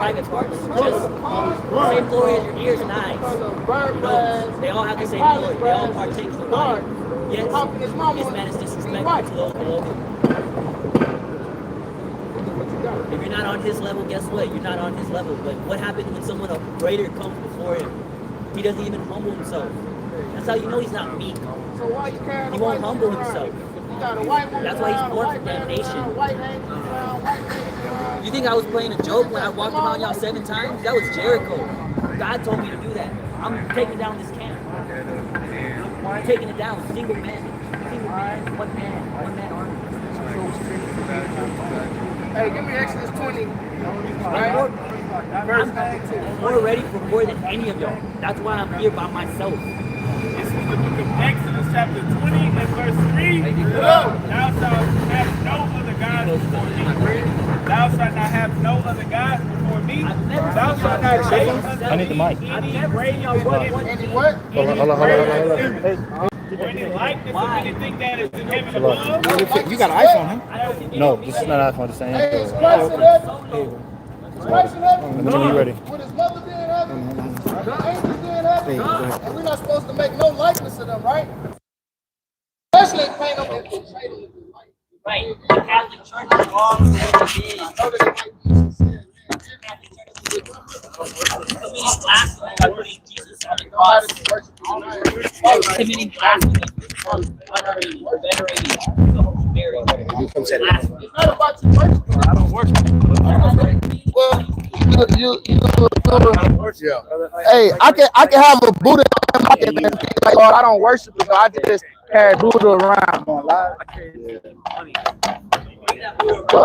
private parts, just same glory as your ears and eyes. They all have the same glory. They all partake of the body. Yet this man is disrespectful to those below him. If you're not on his level, guess what? You're not on his level. But what happens when someone greater comes before him? He doesn't even humble himself. That's how you know he's not meek. He won't humble himself. That's why he's born for damnation. You think I was playing a joke when I walked around y'all 7 times? That was Jericho. God told me to do that. I'm taking down this camp. I'm taking it down. Single man. One man army. Hey, give me Exodus 20. I'm more ready for more than any of y'all. That's why I'm here by myself. This is the book of Exodus, chapter 20, and verse 3. Thou shalt have no other gods before me. Thou shalt not have no other gods before me. Thou shalt not raise unto I need the mic. any graven image. Any what? Hold on. Or any likeness of anything that is in heaven above. You got an iPhone, huh? No, this is not an iPhone. This is an Hey, is Android. Christ in heaven? Is Christ in heaven? Let me know when you're ready. Would his mother be in heaven? The angels be in heaven? And we're not supposed to make no likeness of them, right? Especially paint them in the shade. Right. The Catholic Church is wrong. Committing blasphemy by putting Jesus on the cross. Committing blasphemy. Venerating the Holy Mary. It's not about you worship. I don't worship. Well, hey, I can have a Buddha in my and be like, Lord, I don't worship you, so I just carry Buddha around. Well,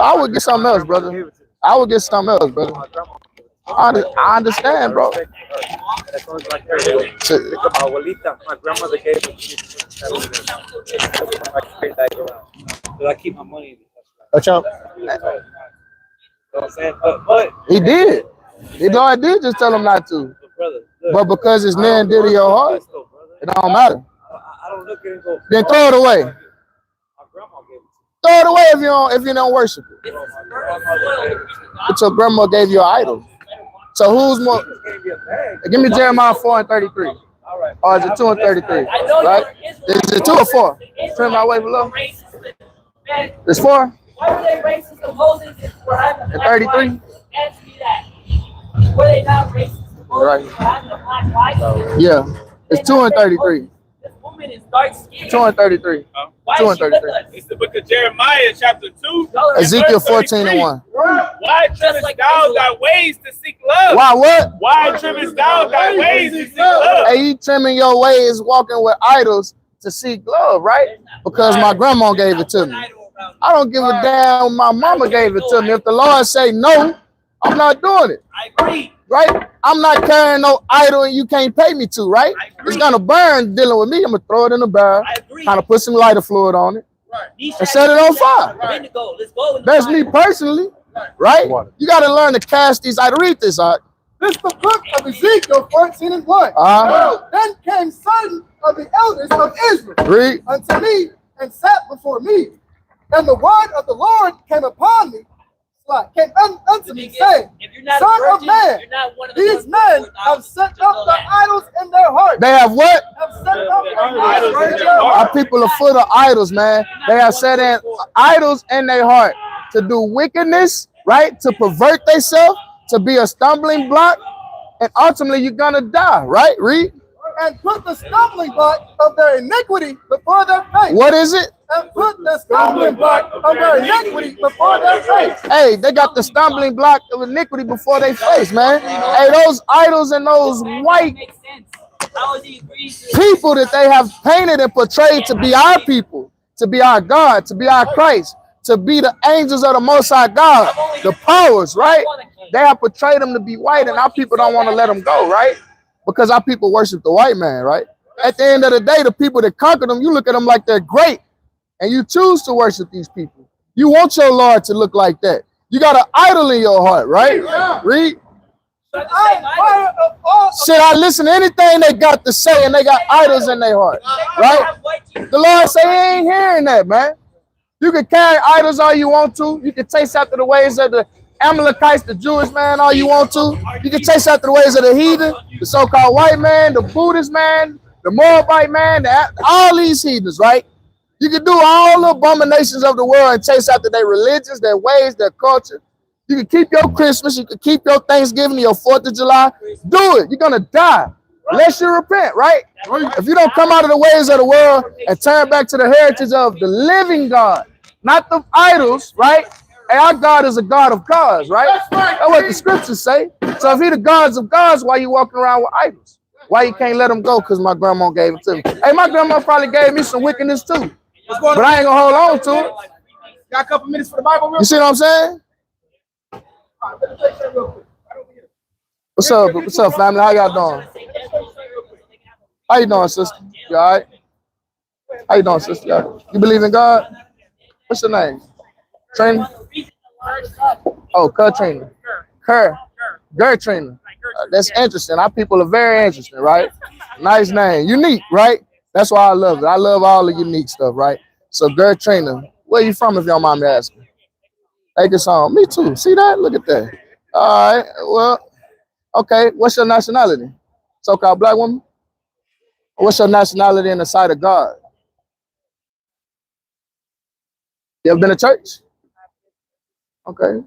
I would get something else, brother. I would get something else, brother. I understand, bro. My grandmother gave me. But I keep my money. Watch out. But He did. You know, I did just tell him not to. brother, But because his man did in your heart, it don't matter. I don't look at it and go, Then throw it away. my grandma gave it Throw it away if you don't worship it. But your grandma gave you an idol. So who's more? Give me Jeremiah 4:33. Or is it 2 and 33? Right? Is it 2 or 4? Turn my way below. It's 4? Why were they racist to Moses for having And 33? Answer me that. Were they not racist to Moses Right. for having a black wife? Yeah. It's 2 and 33. This woman is dark skinned. 2 and 33. Why 2 is and she with 33. us? It's the book of Jeremiah, chapter 2. Ezekiel 14 and 1. Why trimmest thou thy ways to seek love? Why what? Why trimmest thou thy ways to seek love? Hey, you trimming your ways, walking with idols to seek love, right? Because my grandma gave it to me. I don't give a damn. My mama gave it to me. If the Lord say no, I'm not doing it. I agree. Right? I'm not carrying no idol and you can't pay me to, right? It's gonna burn dealing with me. I'm gonna throw it in the barrel, kind of put some lighter fluid on it, and set it on fire. Let's go. That's me personally, right? You gotta learn to cast these. I read this out. This is the book of Ezekiel 14 and 1. Then came certain of the elders of Israel Read. unto me and sat before me. And the word of the Lord came upon me, came unto me, saying, Son of man, these men have set up the idols in their heart. They have what? Have set up the idols in their heart. Our people are full of idols, man. They have set in idols in their heart to do wickedness, right? To pervert themselves, to be a stumbling block, and ultimately you're gonna die, right? Read. And put the stumbling block of their iniquity before their face. What is it? And put the stumbling block of their iniquity before their face. Hey, they got the stumbling block of iniquity before their face, man. Hey, those idols and those white people that they have painted and portrayed to be our people, to be our God, to be our Christ, to be the angels of the Most High God, the powers, right? They have portrayed them to be white, and our people don't want to let them go, right? Because our people worship the white man, right? At the end of the day, the people that conquer them, you look at them like they're great, and you choose to worship these people. You want your Lord to look like that. You got an idol in your heart, right? Read. Should I listen to anything they got to say, and they got idols in their heart, right? The Lord say he ain't hearing that, man. You can carry idols all you want to. You can taste after the ways of the Amalekites, the Jewish man, all you want to. You can chase after the ways of the heathen, the so-called white man, the Buddhist man, the Moabite man, all these heathens, right? You can do all the abominations of the world and chase after their religions, their ways, their culture. You can keep your Christmas, you can keep your Thanksgiving, your 4th of July. Do it. You're going to die unless you repent, right? If you don't come out of the ways of the world and turn back to the heritage of the living God, not the idols, right? Hey, our God is a God of gods, right? That's what the scriptures say. So if he the gods of gods, why you walking around with idols? Why you can't let them go? Because my grandma gave it to me. Hey, my grandma probably gave me some wickedness too. But I ain't gonna hold on to it. Got a couple minutes for the Bible. You see what I'm saying? What's up? What's up, family? How y'all doing? How you doing, sister? You all right? How you doing, sister? You believe in God? What's your name? Trina? Oh, Trina. Trina. That's interesting. Our people are very interesting, right? Nice name. Unique, right? That's why I love it. I love all the unique stuff, right? So, Trina, where you from, if y'all mind me asking? Take us on. Me too. See that? Look at that. All right. Well, okay. What's your nationality? So-called black woman? What's your nationality in the sight of God? You ever been to church? Okay.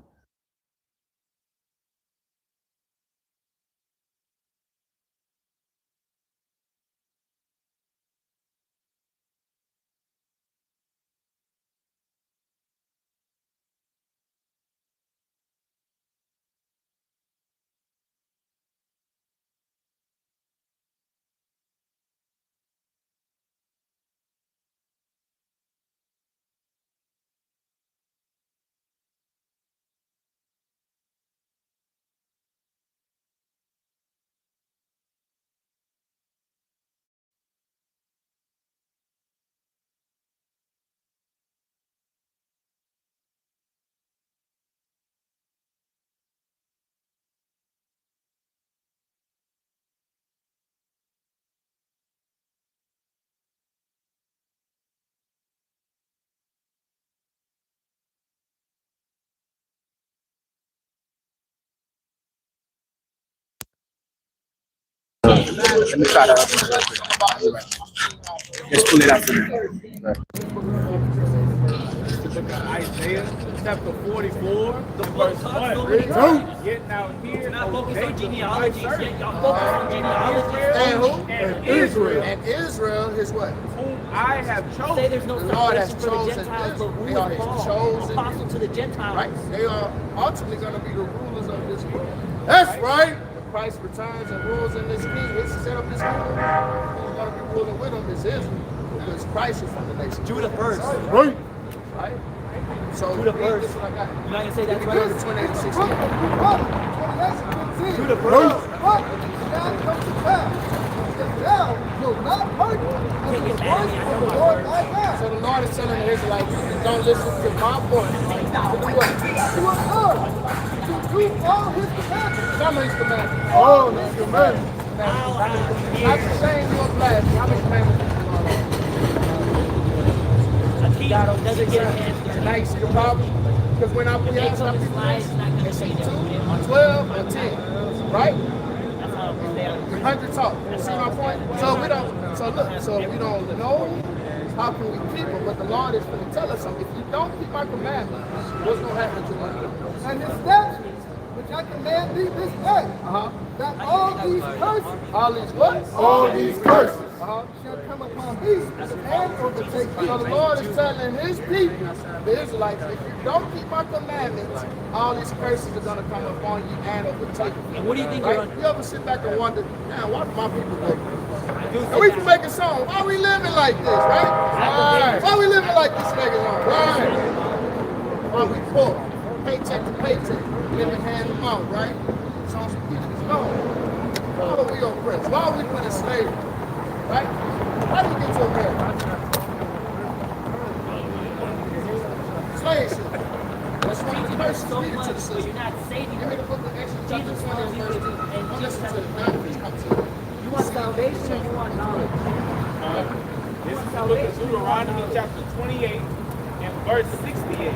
Let me try that. Let's pull it out for you. Isaiah chapter 44, verse 1. Yet now here, Not O focused on Jacob, genealogy. my servant, Y'all focus on genealogy. And who? and Israel, And Israel is what? whom I have chosen. Say there's no The Lord has salvation for the chosen Gentiles, but Israel. who They are is his Paul? chosen Apostle to the Gentiles. Right. They are ultimately going to be the rulers of this world. That's right. When Christ returns and rules in this kingdom, it's set up this kingdom. Who's going to be ruling with him is Israel. Because Christ is from the nation. Judah first. Right. So Judah first. this is what I got. You're not gonna say that's Go to right. 28 to 16. Judah first. But it shall come to pass, if thou wilt not hearken unto the voice of the Lord thy God, So the Lord is telling the Israelites, don't listen to my voice. To do what? to observe, to do all his commandments, Some of his commandments. all his commandments. Not to shame your flesh. How many commandments is the Lord on? A thief doesn't get an answer. Now you see the problem? Because when we ask our people this, they say 2, 12, or 10. Right? That's how they are. 100 talk. You see my point? So we don't. So look. So if we don't know, how can we keep them? But the Lord is going to tell us something. If you don't keep my commandments, what's going to happen to you? And his statutes, which I command thee this day, that all these curses All these what? All these curses shall come upon thee and overtake thee. So the Lord is telling his people, the Israelites, if you don't keep my commandments, all these curses are going to come upon you and overtake you. And what do you think Right? you're on? You ever sit back and wonder, man, why do my people go through this? And we can make a song. Why we living like this, right? Right. Why we living like this niggas on? Right. Why we poor? Paycheck to paycheck. Living hand to mouth, right? Songs we keep this going. Why are we oppressed? Why are we put in slavery? Right? How do we get to America? Slave ship. That's one of the first So leading to much, the but system. you're not saving Give me them. the book of Exodus chapter Jesus 20 tells you, verse 2. and Don't Jesus listen to tells the you, Bible. Come to it. you want salvation or you want knowledge? This is the book of Deuteronomy chapter 28 and verse 68.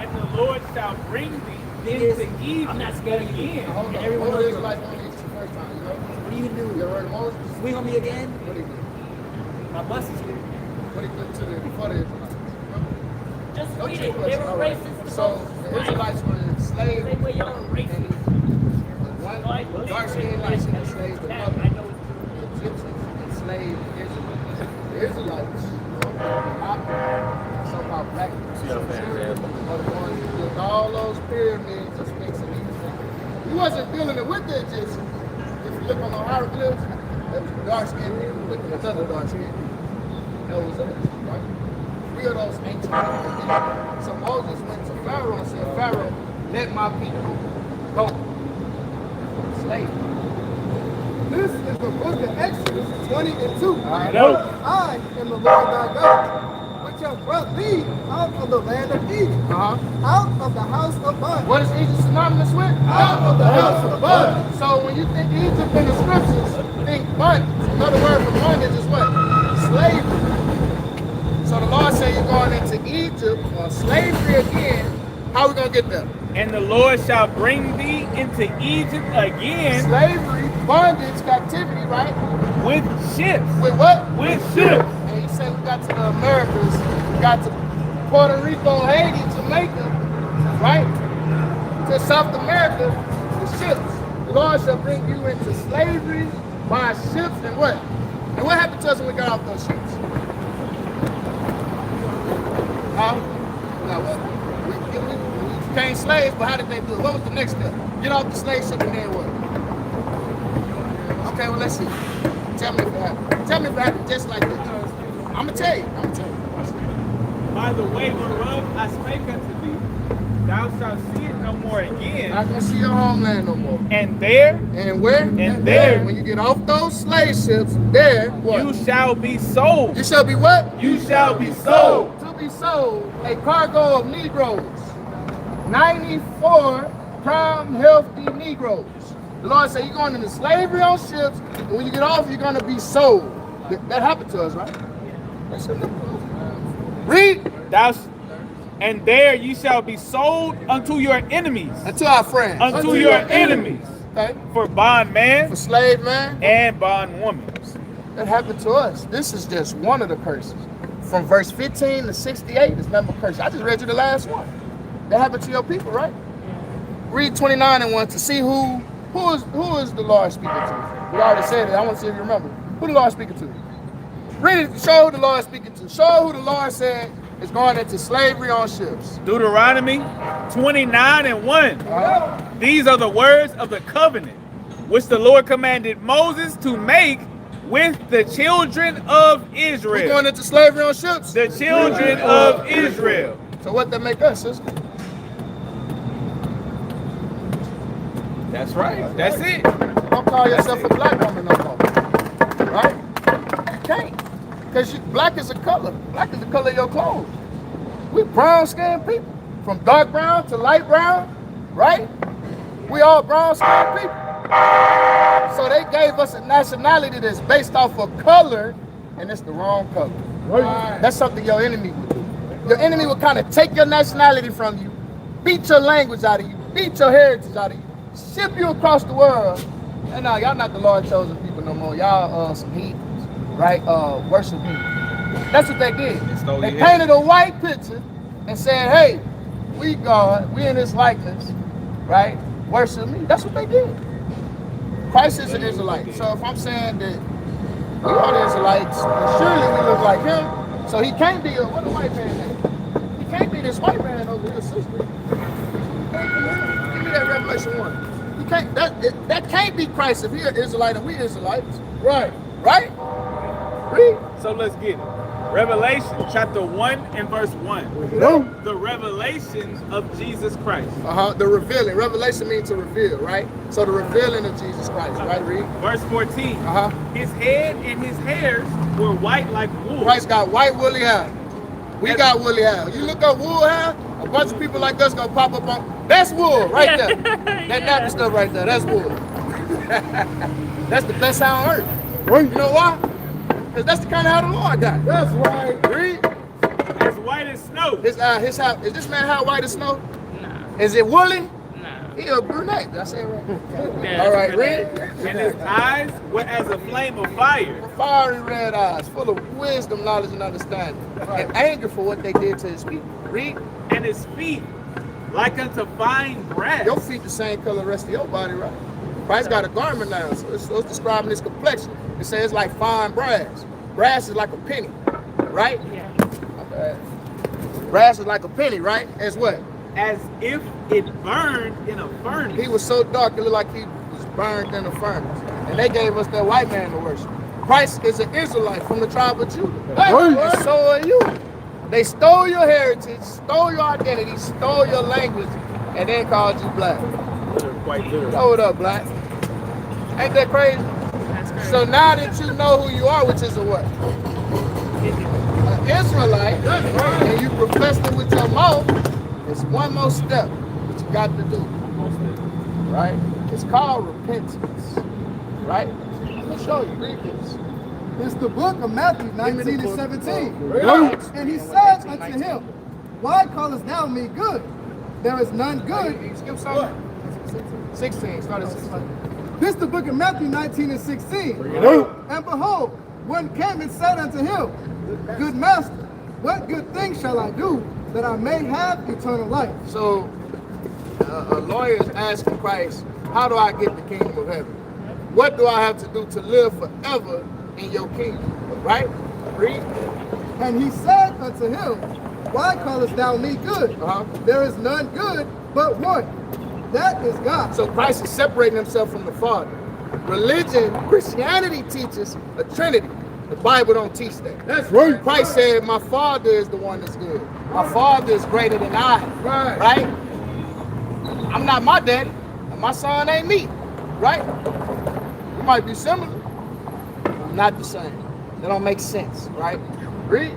And the Lord shall bring thee Thing is, I'm not scared of you. Hold And on. everyone knows What is you're like right. on the first time, you know? What are you gonna do? You ever heard of Moses? Swing on me again? What did he do? My bus is here. What did he do to the before the Israelites? Remember? Just Don't read you it. They were All right. racist. So the Israelites were enslaved. Same way y'all are racist. One dark-skinned nation enslaved the other. The Egyptians enslaved the Israelites. The Israelites, so-called black people, are the ones who built all those pyramids and Sphinx and everything. He wasn't building it with the Egyptians. If you look on the hieroglyphs, that was dark-skinned people with another dark-skinned people. That was us, right? We are those ancient people. So Moses went to Pharaoh and said, Pharaoh, let my people go. Slave. This is the book of Exodus 20 and 2. I know. I am the Lord thy God, which have brought thee out of the land of Egypt, out of the house of bondage. What is Egypt synonymous with? Out of the house of bondage. So when you think Egypt in the scriptures, think bondage. Another word for bondage is what? Slavery. So the Lord said you're going into Egypt or slavery again. How are we going to get there? And the Lord shall bring thee into Egypt again Slavery, bondage, captivity, right? with ships. With what? With ships. And he said we got to the Americas, we got to Puerto Rico, Haiti, Jamaica, right? To South America with ships. The Lord shall bring you into slavery by ships and what? And what happened to us when we got off those ships? Now, what? We became slaves, but how did they do it? What was the next step? Get off the slave ship and then what? Okay, well, let's see. Tell me if it happened. Tell me if it happened just like this. I'm going to tell you. By the way whereof I spake unto thee, thou shalt see it no more again. Not going to see your homeland no more. And there And where? And there. When you get off those slave ships, there, what? you shall be sold. You shall be what? You shall be sold. To be sold, a cargo of Negroes. 94 prime, healthy Negroes. The Lord said you're going into slavery on ships, and when you get off, you're going to be sold. That happened to us, right? Read. And there you shall be sold unto your enemies. Unto our friends. Unto your enemies. Okay. For bondman For slave man. and bondwoman. That happened to us. This is just one of the curses. From verse 15 to 68 is number curses. I just read you the last one. That happened to your people, right? Read 29 and 1 to see who is the Lord speaking to. We already said it. I want to see if you remember. Who the Lord speaking to? Read it. Show who the Lord speaking to. Show who the Lord said is going into slavery on ships. Deuteronomy 29 and 1. These are the words of the covenant which the Lord commanded Moses to make with the children of Israel. We're going into slavery on ships. The children of Israel. So what that make us, sister? That's right. That's it. Don't call yourself a black woman no more. Right? You can't. Because black is a color. Black is the color of your clothes. We brown skinned people. From dark brown to light brown, right? We all brown skinned people. So they gave us a nationality that's based off of color, and it's the wrong color. Right. That's something your enemy would do. Your enemy would kind of take your nationality from you, beat your language out of you, beat your heritage out of you, ship you across the world. And now y'all not the Lord chosen people no more. Y'all some heathens, right? Worship me. That's what they did. They painted a white picture and said, hey, we God, we in his likeness, right? Worship me. That's what they did. Christ is an Israelite. So if I'm saying that we are the Israelites, then surely we look like him. So he can't be what a white man name? He can't be this white man over here, sister. Give me that Revelation 1. He can't that can't be Christ if he an Israelite and we Israelites. Right. Right? Read. So let's get it. Revelation chapter 1 and verse 1. No. The revelation of Jesus Christ. The revealing. Revelation means to reveal, right? So the revealing of Jesus Christ, right? Read. Verse 14. His head and his hairs were white like wool. Christ got white woolly hair. We got woolly hair. You look up wool hair, a bunch of people like us gonna pop up on. That's wool right there. That nappy stuff right there. That's wool. That's the best hair on earth. You know why? Because that's the kind of hair the Lord got. That's right. Read. As white as snow. His hair, is this man hair white as snow? Nah. Is it woolly? He a brunette. Did I say it right? Yeah, All right, brunette. read. And his eyes were as a flame of fire. Fiery red eyes, full of wisdom, knowledge, and understanding, and anger for what they did to his people. Read. And his feet like unto fine brass. Your feet the same color the rest of your body, right? Christ got a garment now, so it's describing his complexion. It says it's like fine brass. Brass is like a penny, right? Yeah. Okay. Brass is like a penny, right? As what? As if it burned in a furnace. He was so dark, it looked like he was burned in a furnace. And they gave us that white man to worship. Christ is an Israelite from the tribe of Judah. And so are you. They stole your heritage, stole your identity, stole your language, and then called you black. Quite literal. Hold up, black. Ain't that crazy? That's crazy. So now that you know who you are, which is a what? An Israelite, and you profess it with your mouth, it's one more step that you got to do. Right? It's called repentance. Right? Let me show you. Read this. It's the book of Matthew 19 and 17. And he said unto him, Why callest thou me good? There is none good. Skip something. 16. Start at 16. This is the book of Matthew 19 and 16. And behold, one came and said unto him, Good master, what good thing shall I do that I may have eternal life? So a lawyer is asking Christ, how do I get the kingdom of heaven? What do I have to do to live forever in your kingdom? Right? Read. And he said unto him, Why callest thou me good? There is none good but one. That is God. So Christ is separating himself from the Father. Religion, Christianity teaches a Trinity. The Bible don't teach that. That's right. Christ said, my Father is the one that's good. My Father is greater than I. Right? I'm not my daddy, and my son ain't me. Right? We might be similar, but not the same. That don't make sense. Right? Read.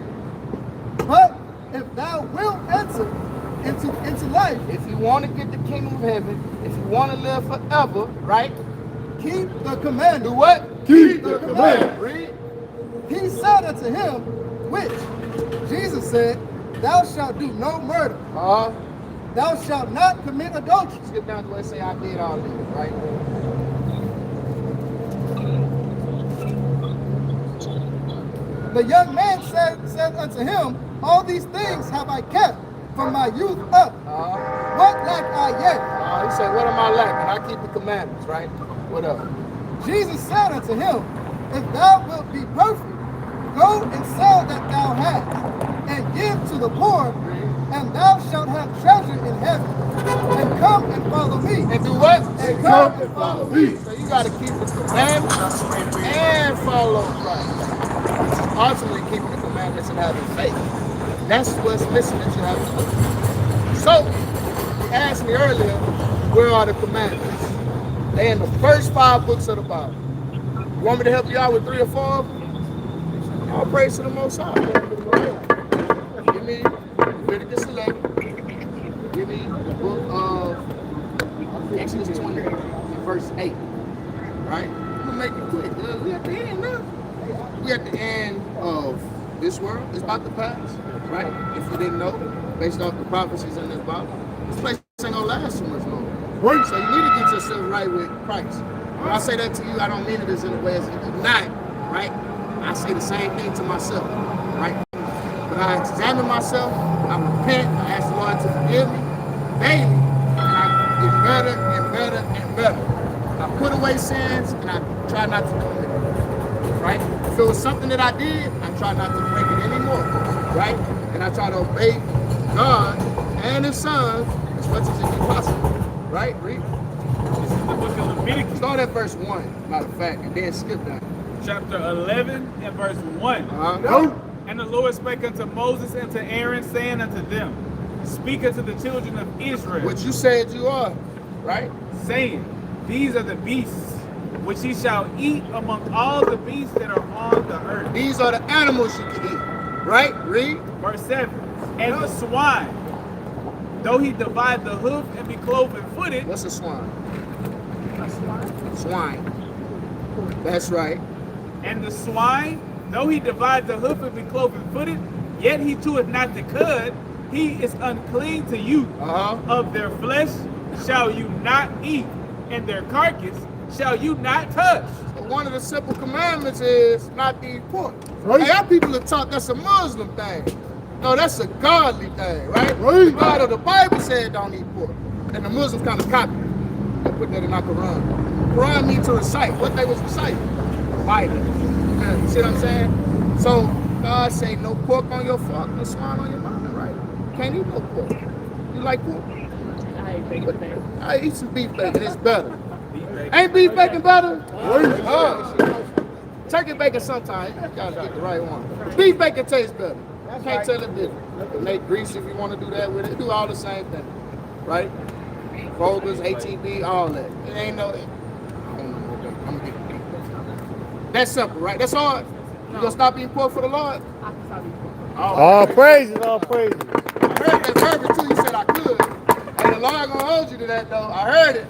But if thou wilt enter into life, if you want to get the kingdom of heaven, if you want to live forever, right? Keep the commandment. Do what? Keep the commandment. Read. He said unto him, which Jesus said, Thou shalt do no murder. Thou shalt not commit adultery. Skip down to where it say I did all these, right? The young man said unto him, All these things have I kept from my youth up. What lack I yet? He said, what am I lacking? I keep the commandments, right? What up? Jesus said unto him, If thou wilt be perfect, go and sell that thou hast, and give to the poor, and thou shalt have treasure in heaven. And come and follow me. And do what? And come and follow me. So you got to keep the commandments and follow Christ. Ultimately keeping the commandments and having faith. That's what's missing that you have to do. So, you asked me earlier, where are the commandments? They're in the first 5 books of the Bible. You want me to help you out with 3 or 4 of them? All praise to the Most High. Give me Leviticus 11. Give me the book of Exodus 20, verse 8. Right? I'm going to make it quick. We at the end now. We at the end of this world. It's about to pass. Right? If you didn't know, based off the prophecies in this Bible, this place ain't gonna last too much longer. Right. So you need to get yourself right with Christ. When I say that to you, I don't mean it as in a way as if you're not, right? I say the same thing to myself, right? But I examine myself, I repent, I ask the Lord to forgive me daily, and I get better and better and better. I put away sins and I try not to commit them. Right? If it was something that I did, I try not to break it anymore, right? And I try to obey God and His Son as much as it be possible, right? Read. This is the book of Rebuking. Start at verse 1, matter of fact, and then skip down. Chapter 11 and verse 1. And the Lord spake unto Moses and to Aaron, saying unto them, Speak unto the children of Israel. What you said you are, right? Saying, These are the beasts which ye shall eat among all the beasts that are on the earth. These are the animals you can eat, right? Read. Verse 7. And the swine, though he divide the hoof and be cloven footed. What's a swine? Swine. That's right. And the swine, though he divide the hoof and be cloven footed, yet he cheweth not the cud, he is unclean to you. Of their flesh shall you not eat, and their carcass shall you not touch. But one of the simple commandments is not to eat pork. Right. Hey, our people are taught that's a Muslim thing. No, that's a godly thing, right? Right. The God of the Bible said don't eat pork. And the Muslims kind of copied it. They put that in our Quran. Quran means to recite. What they was reciting? Bible. You see what I'm saying? So God say no pork on your fork, no swine on your mouth, right? Can't eat no pork. You like pork? I hate bacon. I eat some beef bacon, it's better. Ain't beef bacon better? Turkey bacon sometimes, you gotta get the right one. Beef bacon tastes better. You can't tell it different. Make grease if you want to do that with it. Do all the same thing, right? Kroger's, ATB, all that. It ain't no, I don't know, I'm gonna get beef bacon. That's simple, right? That's hard. You gonna stop eating pork for the Lord? All praises, all praises. I heard that verbiage too, you said I could. And the Lord gonna hold you to that though. I heard it.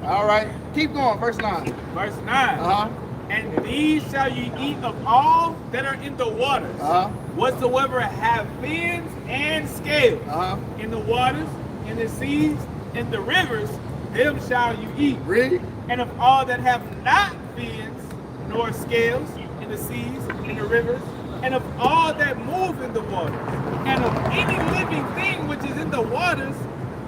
All right. Keep going, verse 9. Verse 9. Uh-huh. And these shall ye eat of all that are in the waters, whatsoever have fins and scales, in the waters, in the seas, in the rivers, them shall you eat. Read. And of all that have not fins nor scales, in the seas, in the rivers, and of all that move in the waters, and of any living thing which is in the waters,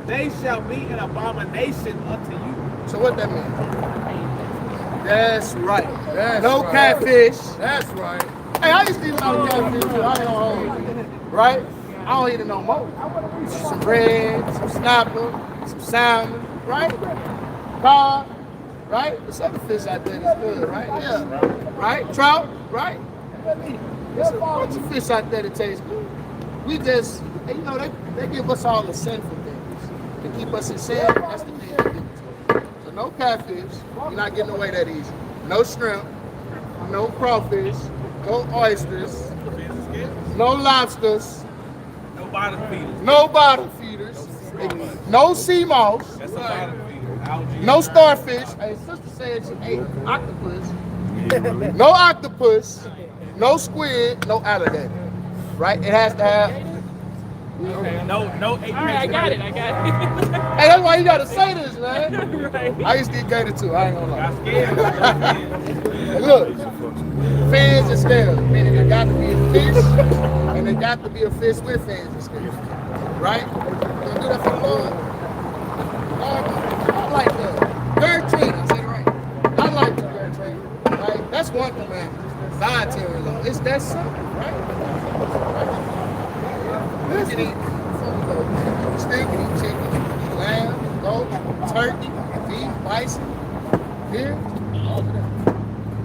they shall be an abomination unto you. So what that means? That's right. That's no right. catfish. That's right. Hey, I used to eat a lot of catfish too. I ain't gonna hold you. Right? I don't eat it no more. Some bread, some snapper, some salmon, right? Cod, right? There's other fish out there that's good, right? Yeah. Right? Trout, right? There's a bunch of fish out there that taste good. We just, you know, they give us all the sinful things to keep us in sin. That's the thing they give it to us. So no catfish, you're not getting away that easy. No shrimp, no crawfish, no oysters, no lobsters, No bottom feeders. no bottom feeders, no sea moss, That's a bottom feeder. Algae. no starfish. Hey, sister said she ate octopus. No octopus, no squid, no alligator. Right? It has to have. No. All right, I got it. Hey, that's why you gotta say this, man. Right. I used to eat gator too. I ain't gonna lie. Got scared. And look, fins and scales, meaning it got to be a fish, and it got to be a fish with fins and scales. Right? You do that for the Lord. I like the dietary. I said it right. I like the dietary. Right? That's one commandment. Dietary law. It's that simple, right? You can eat steak, you can eat chicken, lamb, goat, turkey, beef, bison, deer, all of that.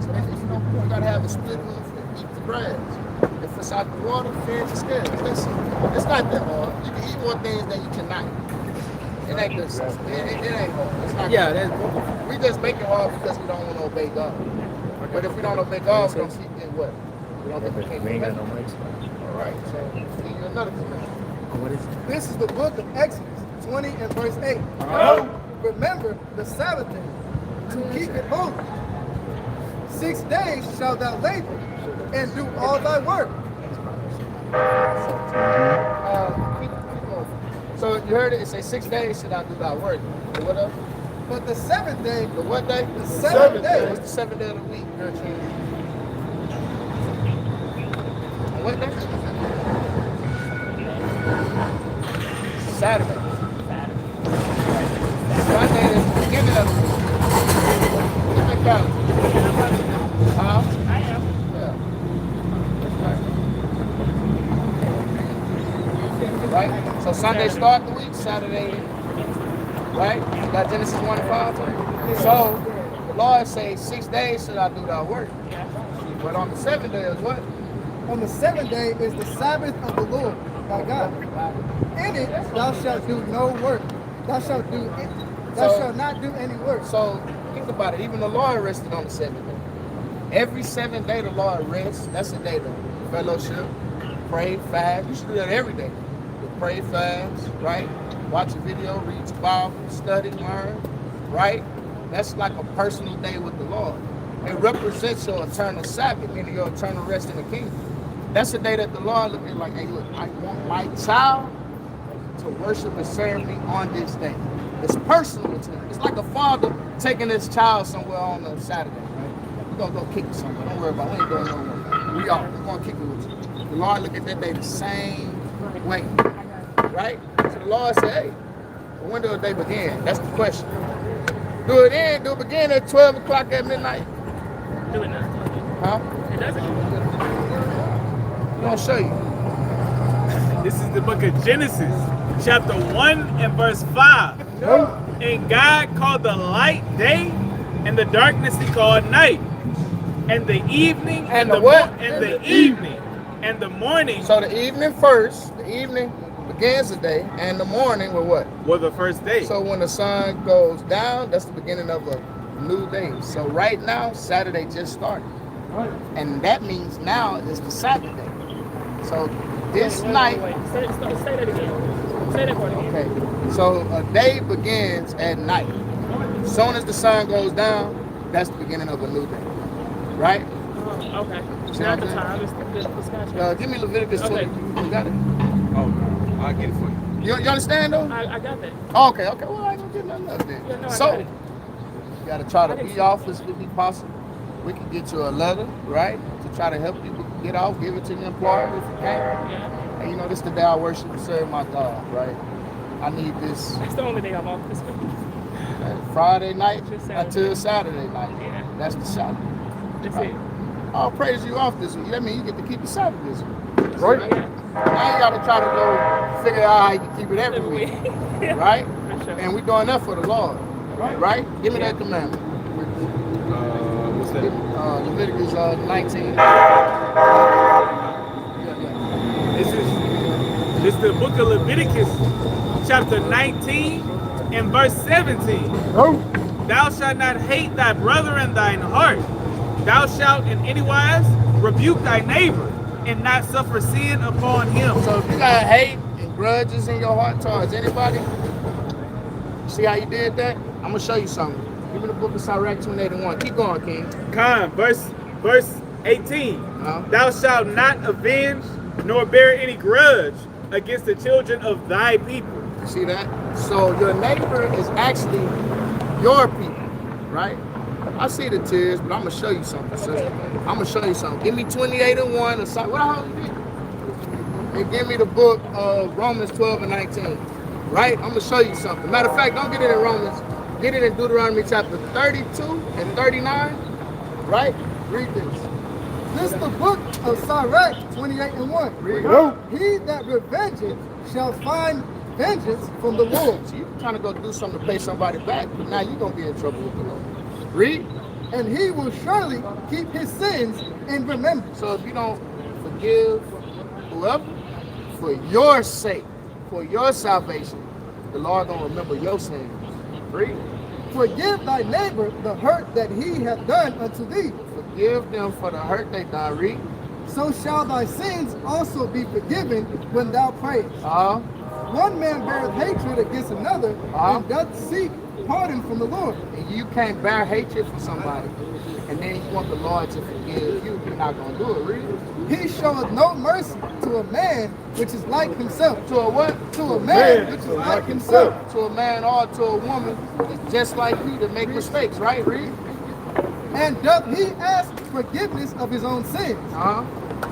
So if you gotta have a split hoof, eat the grass. If it's out the water, fins and scales. Listen, it's not that hard. You can eat more things than you cannot. It ain't good stuff. It ain't hard. It's not hard. We just make it hard because we don't want to obey God. But if we don't obey God, we don't see it what? We don't get the kingdom. We ain't got no money. All right, so give you another commandment. What is it? This is the book of Exodus 20 and verse 8. Remember the Sabbath day to keep it holy. 6 days shalt thou labor and do all thy work. Keep going. So you heard it, it say 6 days should I do thy work. So what else? But the seventh day, The what day? The seventh day. What's the seventh day of the week? Gertrude? What day? Saturday. Sunday is the beginning of the week. Look at that. Huh? I am. Yeah. Right? So Sunday start the week, Saturday, right? You got Genesis 1 and 5. So the Lord says 6 days should I do thy work. But on the seventh day is what? on the seventh day is the Sabbath of the Lord thy God. In it thou shalt do no work. Thou shalt not do any work. So think about it. Even the Lord rested on the seventh day. Every seventh day the Lord rests. That's a day to fellowship, pray, fast. You should do that every day. You pray, fast, right? Watch a video, read your Bible, study, learn, right? That's like a personal day with the Lord. It represents your eternal Sabbath, meaning your eternal rest in the kingdom. That's the day that the Lord looked at like, hey, look, I want my child to worship and serve me on this day. It's personal to him. It's like a father taking his child somewhere on a Saturday, right? We're gonna go kick it somewhere. Don't worry about it. We ain't doing no more. We're gonna kick it with you. The Lord look at that day the same way. Right? So the Lord said, hey, when do they begin? That's the question. Do it begin at 12 o'clock at midnight? Do it now. Huh? It doesn't. I'm gonna show you. This is the book of Genesis, chapter 1 and verse 5. And God called the light day, and the darkness he called night. And the evening And the what? And the evening and the morning. So the evening first, the evening begins the day, and the morning with what? Was the first day. So when the sun goes down, that's the beginning of a new day. So right now, Saturday just started. And that means now is the Sabbath day. So this night. Wait. Say that again. Say that part again. Okay. So a day begins at night. As soon as the sun goes down, that's the beginning of a new day. Right? Okay. See Not the what I'm time. It's the discussion. Give me Leviticus 20. Okay. You got it? Oh, I'll get it for you. You understand though? I got that. Okay. Well, I ain't gonna get nothing else then. Yeah, no, I So got it. you gotta try to be off as quickly possible. We can get you a letter, right? To try to help people get off, give it to the employer if you can. Yeah. And you know, this is the day I worship and serve my God, right? I need this It's the only day I'm off this week. Friday night Just Saturday. until Saturday night. Yeah. That's the Sabbath. That's Right. it. I'll praise you off this week. That means you get to keep the Sabbath this week. Right. Now you gotta try to go figure out how you can keep it every week. Right? For sure. And we're doing that for the Lord. Right? Give me that commandment. What's that? Leviticus 19. This is the book of Leviticus, chapter 19 and verse 17. Thou shalt not hate thy brother in thine heart. Thou shalt in any wise rebuke thy neighbor and not suffer sin upon him. So if you got hate and grudges in your heart towards anybody, see how you did that? I'm gonna show you something. Give me the book of Sirach 28:1. Keep going, King. Verse 18. Uh-huh. Thou shalt not avenge nor bear any grudge against the children of thy people. You see that? So your neighbor is actually your people, right? I see the tears, but I'm gonna show you something, sister. I'm gonna show you something. Give me 28:1. What the hell is it? And give me the book of Romans 12 and 19. Right? I'm gonna show you something. Matter of fact, don't get it in Romans. Get it in Deuteronomy chapter 32 and 39. Right? Read this. This is the book of Sirach 28:1. Read it. He that revengeth shall find vengeance from the Lord. So you trying to go do something to pay somebody back, but now you're gonna be in trouble with the Lord. Read. And he will surely keep his sins in remembrance. So if you don't forgive whoever, for your sake, for your salvation, the Lord gonna remember your sins. Read. Forgive thy neighbor the hurt that he hath done unto thee. Forgive them for the hurt they done. Read. So shall thy sins also be forgiven when thou prayest. One man beareth hatred against another, and doth seek pardon from the Lord. And you can't bear hatred for somebody, and then you want the Lord to forgive you. You're not gonna do it. Read. He showeth no mercy to a man which is like himself. To a what? To a man which is like himself. To a man or to a woman is just like you to make mistakes, right? Read. And doth he ask forgiveness of his own sins?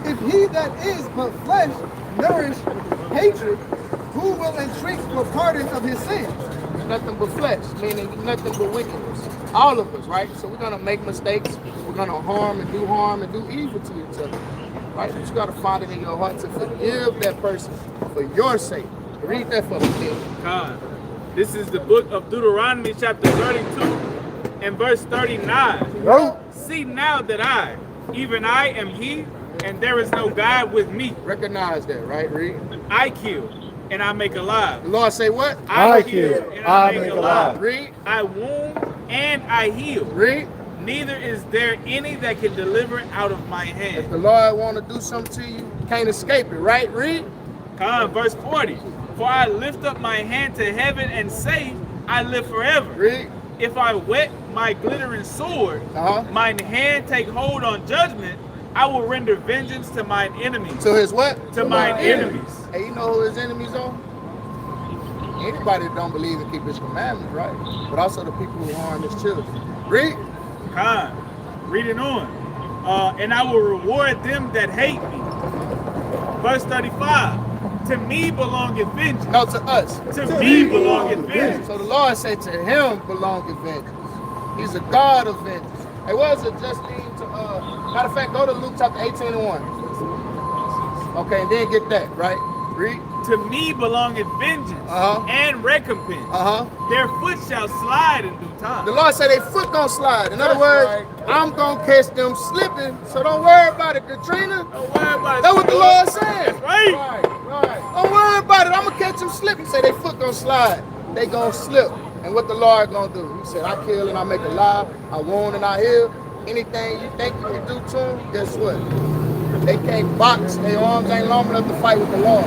If he that is but flesh nourish hatred, who will entreat for pardon of his sins? Nothing but flesh, meaning nothing but wickedness. All of us, right? So we're gonna make mistakes. We're gonna harm and do evil to each other, right? But you gotta find it in your heart to forgive that person for your sake. Read that for me, kid. God. This is the book of Deuteronomy, chapter 32 and verse 39. See now that I, even I, am he, and there is no God with me. Recognize that, right? Read. I kill and I make alive. The Lord say what? I kill and I make alive. Read. I wound and I heal. Read. Neither is there any that can deliver it out of my If hand. the Lord want to do something to you, you can't escape it, right? Read. Verse 40. For I lift up my hand to heaven and say, I live forever. Read. If I whet my glittering sword, mine hand take hold on judgment, I will render vengeance to mine enemies. To his what? To mine enemies. Hey, you know who his enemies are? anybody that don't believe and keep his commandments, right? But also the people who harm his children. Read. Reading on. And I will reward them that hate me. Verse 35. To me belongeth vengeance. No, to us. To me belongeth vengeance. So the Lord said to him belongeth vengeance. He's a God of vengeance. Hey, what is it, Justine? Matter of fact, go to Luke chapter 18 and 1. Okay, and then get that, right? Read. To me belongeth vengeance and recompense. Their foot shall slide in due time. The Lord said their foot gonna slide. In other words, I'm gonna catch them slipping. So don't worry about it, Katrina. Don't worry about it. That's what the Lord said. That's right. Don't worry about it. I'm gonna catch them slipping. Say their foot gonna slide. They gonna slip. And what the Lord gonna do? He said, I kill and I make alive. I wound and I heal. Anything you think you can do to them, guess what? They can't box. Their arms ain't long enough to fight with the Lord.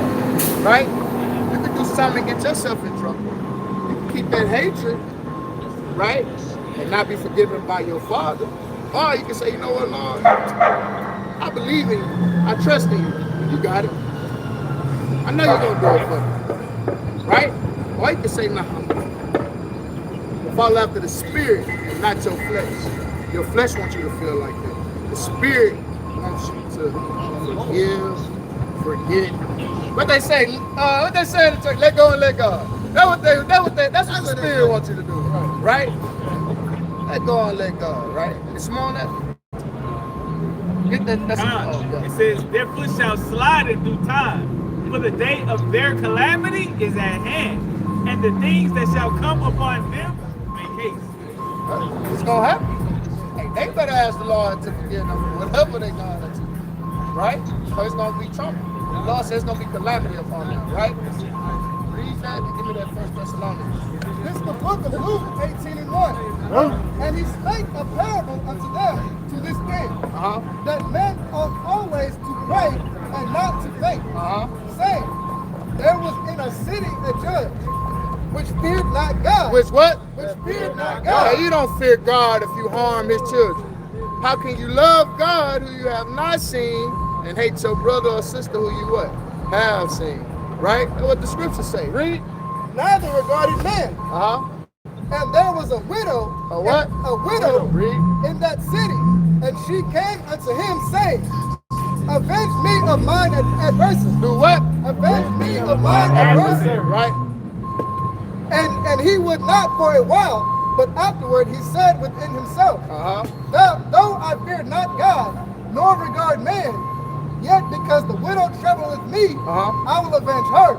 Right? You can do something to get yourself in trouble. You can keep that hatred, right? And not be forgiven by your Father. Or you can say, you know what, Lord? I believe in you. I trust in you. You got it. I know you're going to do it for me. Right? Or you can say, nah. Follow after the Spirit and not your flesh. Your flesh wants you to feel like that. The Spirit wants you to forget. What they say in the church, let go and let God. That's what the Spirit wants you to do, right? Let go and let God, right? It's more than that. Get that. It says, their foot shall slide in due time, for the day of their calamity is at hand, and the things that shall come upon them make haste. It's gonna happen. Hey, they better ask the Lord to forgive them for whatever they done to you, right? So it's gonna be trouble. The Lord says it's gonna be calamity upon them, right? Read that and give me that 1 Thessalonians. This is the book of Luke 18 and 1. And he spake a parable unto them to this end, that men ought always to pray and not to faint, saying, there was in a city a judge, which feared not God. Which what? Which feared not God. Yeah, you don't fear God if you harm his children. How can you love God who you have not seen and hate your brother or sister who you what? Have seen. Right? That's what the scriptures say. Read. Neither regarded men. And there was a widow. A what? A widow. Read. In that city. And she came unto him saying, avenge me of mine adversary. Do what? Avenge me of mine adversary. Right. And he would not for a while, but afterward he said within himself, though I fear not God, nor regard man, yet because the widow troubleth me, I will avenge her,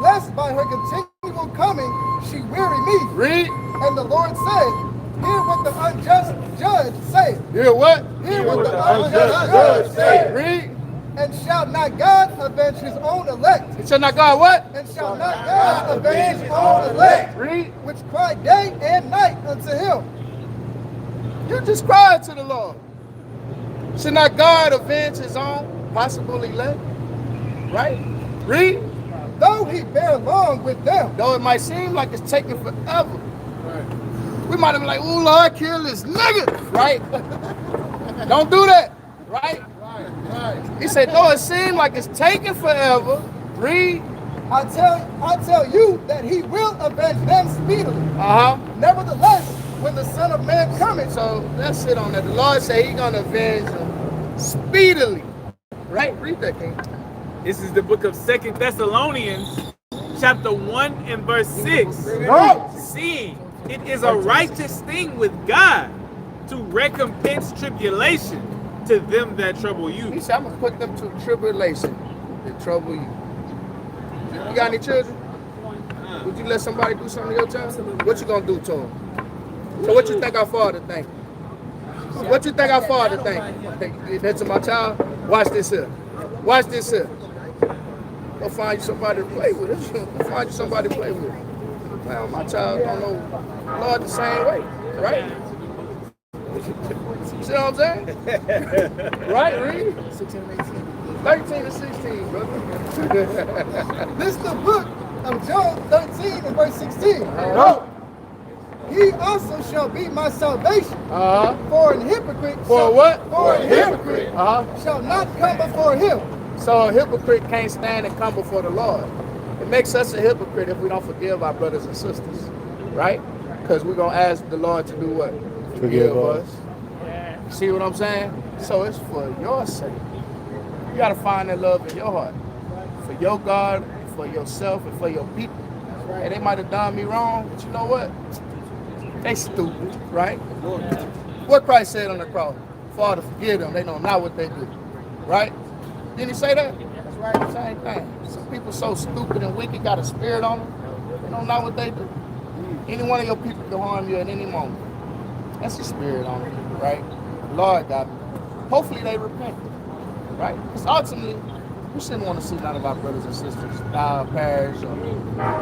lest by her continual coming she weary me. Read. And the Lord said, hear what the unjust judge saith. Hear what? Hear what the unjust judge saith. Read. And shall not God avenge his own elect? And shall not God what? And shall not God avenge his own elect? Read. Which cry day and night unto him. You just cried to the Lord. Should not God avenge his own possible elect? Right? Read. Though he bear long with them. Though it might seem like it's taking forever. We might have been like, oh Lord, kill this nigga. Right? Don't do that. Right? He said, though it seemed like it's taking forever, read. I tell you that he will avenge them speedily. Nevertheless, when the Son of Man cometh. So let's sit on that. The Lord said he's gonna avenge them speedily. Right? Read that, King. This is the book of 2 Thessalonians, chapter 1 and verse 6. Seeing it is a righteous thing with God to recompense tribulation to them that trouble you. He said, I'm going to put them to tribulation that trouble you. You got any children? Would you let somebody do something to your child? What you going to do to them? So what you think our father think? What you think our father think? That's my child? Watch this here. Watch this here. Go find you somebody to play with. Go find you somebody to play with. Well, my child don't know Lord the same way, right? See what I'm saying? Right, Reed? 13 to 16, brother. This is the book of John 13 and verse 16. He also shall be my salvation. For an hypocrite. For what? For a hypocrite shall not come before him. So a hypocrite can't stand and come before the Lord. In It makes us a hypocrite if we don't forgive our brothers and sisters, right? Because we're going to ask the Lord to do what? Forgive us. Yeah. See what I'm saying? So it's for your sake. You got to find that love in your heart. For your God, for yourself, and for your people. Hey, they might have done me wrong, but you know what? They stupid, right? What Christ said on the cross, Father, forgive them. They know not what they do, right? Didn't he say that? That's right, same thing. Some people so stupid and wicked, got a spirit on them. They don't know what they do. Any one of your people can harm you at any moment. That's a spirit on them, right? Lord got them. Hopefully they repent, right? Because ultimately, we shouldn't want to see none of our brothers and sisters die, perish, or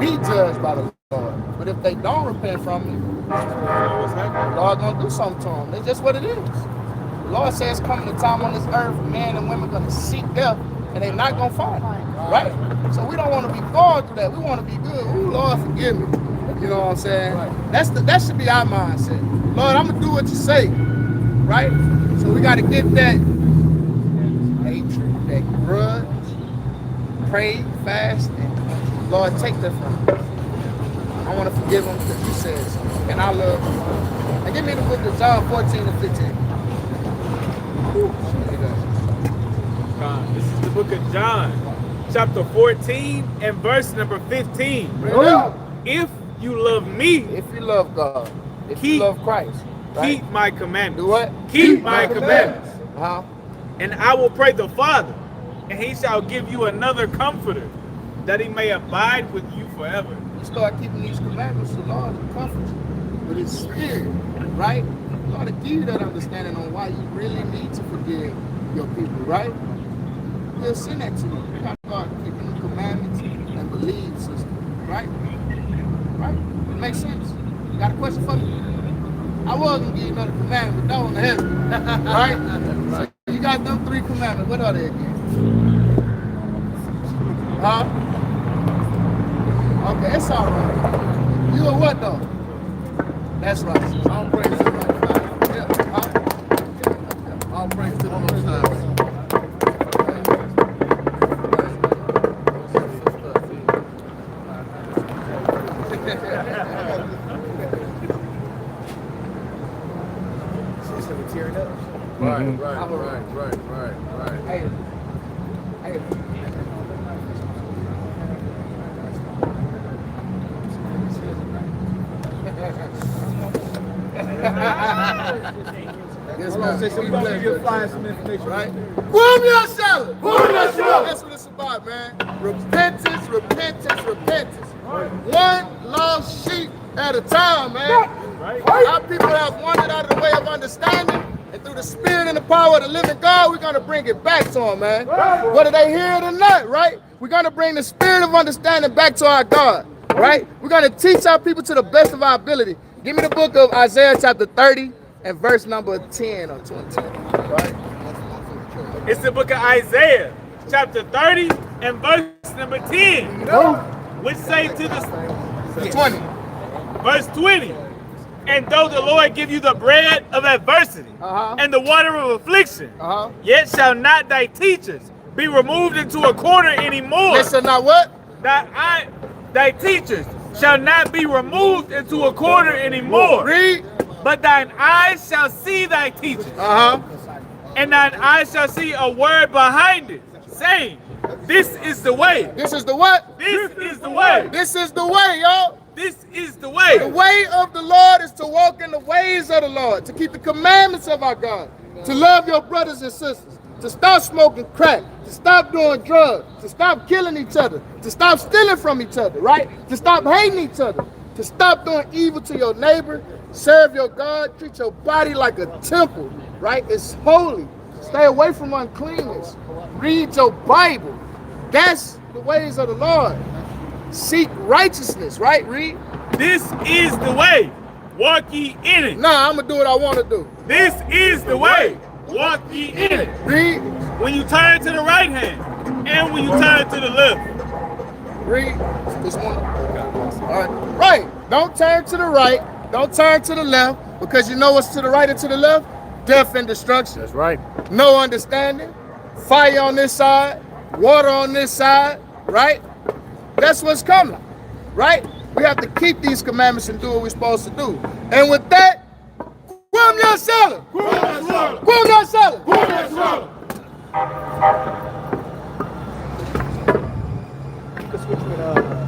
be judged by the Lord. But if they don't repent from it, the Lord gonna do something to them. That's just what it is. The Lord says coming a time on this earth, men and women gonna seek death, and they're not gonna find it, right? So we don't want to be going through that. We want to be good. Ooh, Lord, forgive me. You know what I'm saying? That should be our mindset. Lord, I'm gonna do what you say, right? So we got to get that hatred, that grudge, pray, fast, and Lord, take that from me. I want to forgive them because you said so, and I love them. And give me the book of John 14 and 15. This is the book of John, chapter 14 and verse number 15. If you love me, if you love God, if you love Christ, right? Keep my commandments. Do what? Keep my commandments. Uh-huh. And I will pray the Father, and he shall give you another comforter, that he may abide with you forever. You start keeping these commandments, the Lord will comfort you with his spirit, right? The Lord will give you that understanding on why you really need to forgive your people, right? He'll send that to you. You got to start keeping the commandments and believe, sister, right? Right? It makes sense. You got a question for me? I was going to give you another commandment, but that one the heaven, right? So you got them 3 commandments. What are they again? Huh? Okay, it's all right. You a what though? That's right. I'll praise to the Most High. Yeah. Huh? I'll praise to the Most High. Right. Hey. Right? Boom yourself! Boom yourself! That's what it's about, man. Repentance, repentance, repentance. One lost sheep at a time, man. Our people have wandered out of the way of understanding, and through the spirit and the power of the living God, we're going to bring it back to them, man. Whether they hear it or not, right? We're going to bring the spirit of understanding back to our God, right? We're going to teach our people to the best of our ability. Give me the book of Isaiah chapter 30 and verse number 10 or 20, right? It's the book of Isaiah, chapter 30 and verse number 10, which say to the 20. Verse 20. And though the Lord give you the bread of adversity and the water of affliction, yet shall not thy teachers be removed into a corner anymore. Listen, now what? Thy teachers shall not be removed into a corner anymore. Read. But thine eyes shall see thy teachers. And thine eyes shall see a word behind it, saying, this is the way. This is the what? This is the way. This is the way, y'all. This is the way. The way of the Lord is to walk in the ways of the Lord, to keep the commandments of our God, to love your brothers and sisters, to stop smoking crack, to stop doing drugs, to stop killing each other, to stop stealing from each other, right? To stop hating each other, to stop doing evil to your neighbor, serve your God, treat your body like a temple, right? It's holy. Stay away from uncleanness. Read your Bible. That's the ways of the Lord. Seek righteousness, right? Read. This is the way. Walk ye in it. Nah, I'm going to do what I want to do. This is the way. Walk ye in it. Read. When you turn to the right hand and when you turn to the left. Read. This one. All right. Right. Don't turn to the right. Don't turn to the left, because you know what's to the right and to the left? Death and destruction. That's right. No understanding. Fire on this side. Water on this side. Right? That's what's coming, right? We have to keep these commandments and do what we're supposed to do. And with that, Kwam Yasala! Kwam Yasala! You can switch with my line.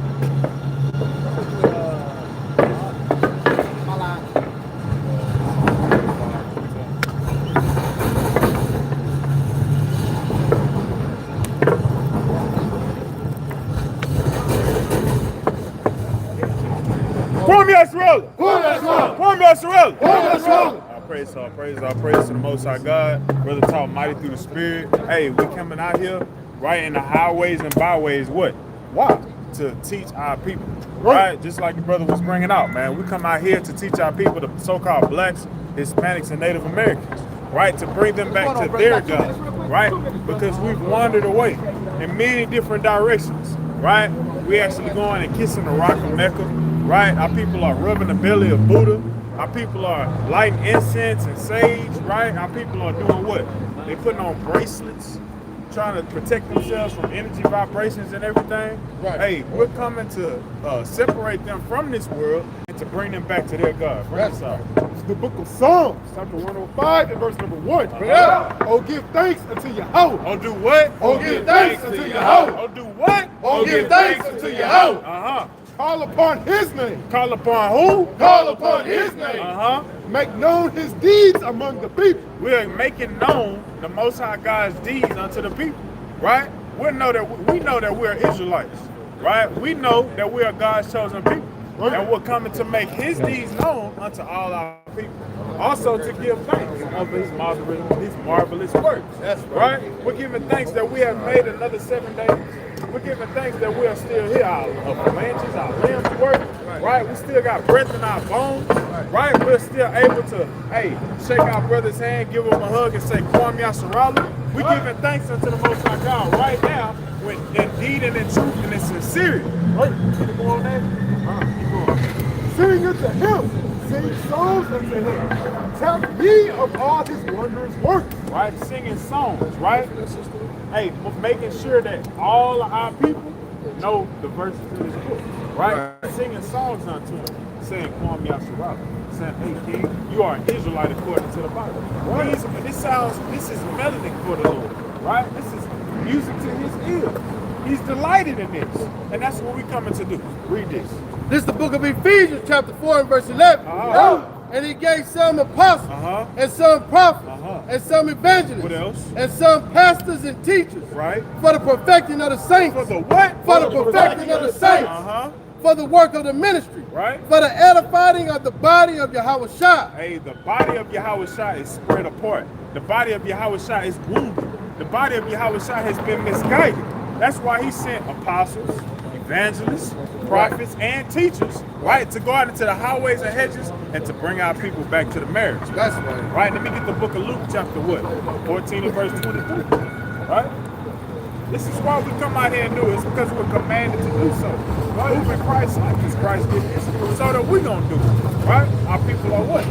All praise to the Most High God. Brother taught mighty through the Spirit. Hey, we coming out here, right, in the highways and byways. What? Why? To teach our people, right? Just like the brother was bringing out, man. We come out here to teach our people, the so-called blacks, Hispanics, and Native Americans, right? To bring them back to their God, right? Because we've wandered away in many different directions, right? We actually going and kissing the rock of Mecca, right? Our people are rubbing the belly of Buddha. Our people are lighting incense and sage, right? Our people are doing what? They putting on bracelets, trying to protect themselves from energy vibrations and everything. Right. Hey, we're coming to separate them from this world and to bring them back to their God. That's right. It's the book of Psalms, chapter 105 and verse number 1. Yeah. Oh, give thanks unto Yahweh. Oh, do what? Oh, give thanks unto Yahweh. Oh, do what? Oh, give thanks unto Yahweh. Uh-huh. Call upon his name. Call upon who? Call upon his name. Uh-huh. Make known his deeds among the people. We are making known the Most High God's deeds unto the people, right? We know that we're Israelites, right? We know that we are God's chosen people, right. And we're coming to make his deeds known unto all our people. Also to give thanks of his marvelous works. That's right. We're giving thanks that we have made another 7 days. We're giving thanks that we are still here. Our phalanges, our limbs work, right? We still got breath in our bones, right? We're still able to, hey, shake our brother's hand, give him a hug, and say, Kwam Yasala. We're giving thanks unto the Most High God right now, with in deed and in truth and in sincerity. Right? Keep going, man. Keep going. Sing unto him. Sing songs unto him. Tell ye of all his wondrous works. Right? Singing songs, right? Hey, making sure that all of our people know the verses in this book, right? Singing songs unto him, saying, Kwam Yasala. Saying, hey, King, you are an Israelite according to the Bible. Right? This is melody for the Lord, right? This is music to his ears. He's delighted in this. And that's what we're coming to do. Read this. This is the book of Ephesians, chapter 4 and verse 11. And he gave some apostles, and some prophets, and some evangelists, what else? And some pastors and teachers, right? For the perfecting of the saints. For the what? For the perfecting of the saints. For the work of the ministry. Right. For the edifying of the body of Yahweh Shai. Hey, the body of Yahweh Shai is spread apart. The body of Yahweh Shai is wounded. The body of Yahweh Shai has been misguided. That's why he sent apostles, evangelists, prophets, and teachers, right, to go out into the highways and hedges and to bring our people back to the marriage. That's right. Right, let me get the book of Luke, chapter what? 14 and verse 23. Right? This is why we come out here and do it. It's because we're commanded to do so. Right? Moving Christ like as Christ did this. So that we're going to do it. Right? Our people are what?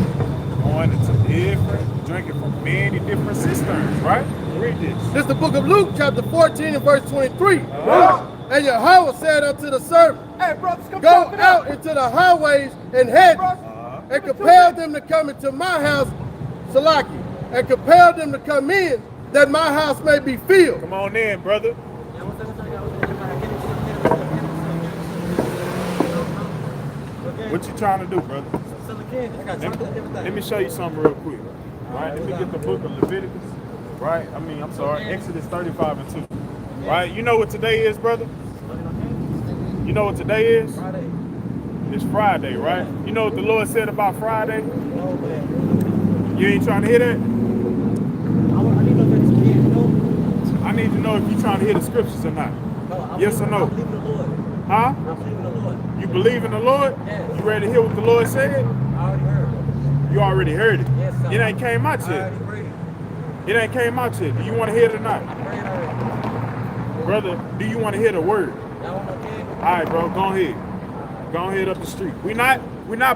Going into drinking from many different cisterns. Right? Read this. This is the book of Luke, chapter 14 and verse 23. And Yahweh said unto the servant, Hey, brothers, come go out into the highways and hedges, and compel them to come into my house, Salaki, and compel them to come in, that my house may be filled. Come on in, brother. What you trying to do, brother? Let me show you something real quick. Right? Let me get the book of Leviticus. Right? Exodus 35 and 2. Right? You know what today is, brother? You know what today is? Friday. It's Friday, right? You know what the Lord said about Friday? You ain't trying to hear that? I need to know if you're trying to hear the scriptures or not. Yes or no? I believe in the Lord. Huh? I believe in the Lord. You believe in the Lord? Yes. You ready to hear what the Lord said? I already heard it. You already heard it. Yes, sir. It ain't came out I yet. already heard it. It ain't came out yet. Do you want to hear it or not? I heard it already. Brother, do you want to hear the word? Y'all want to hear it? All right, bro, go ahead. Go ahead up the street. We're not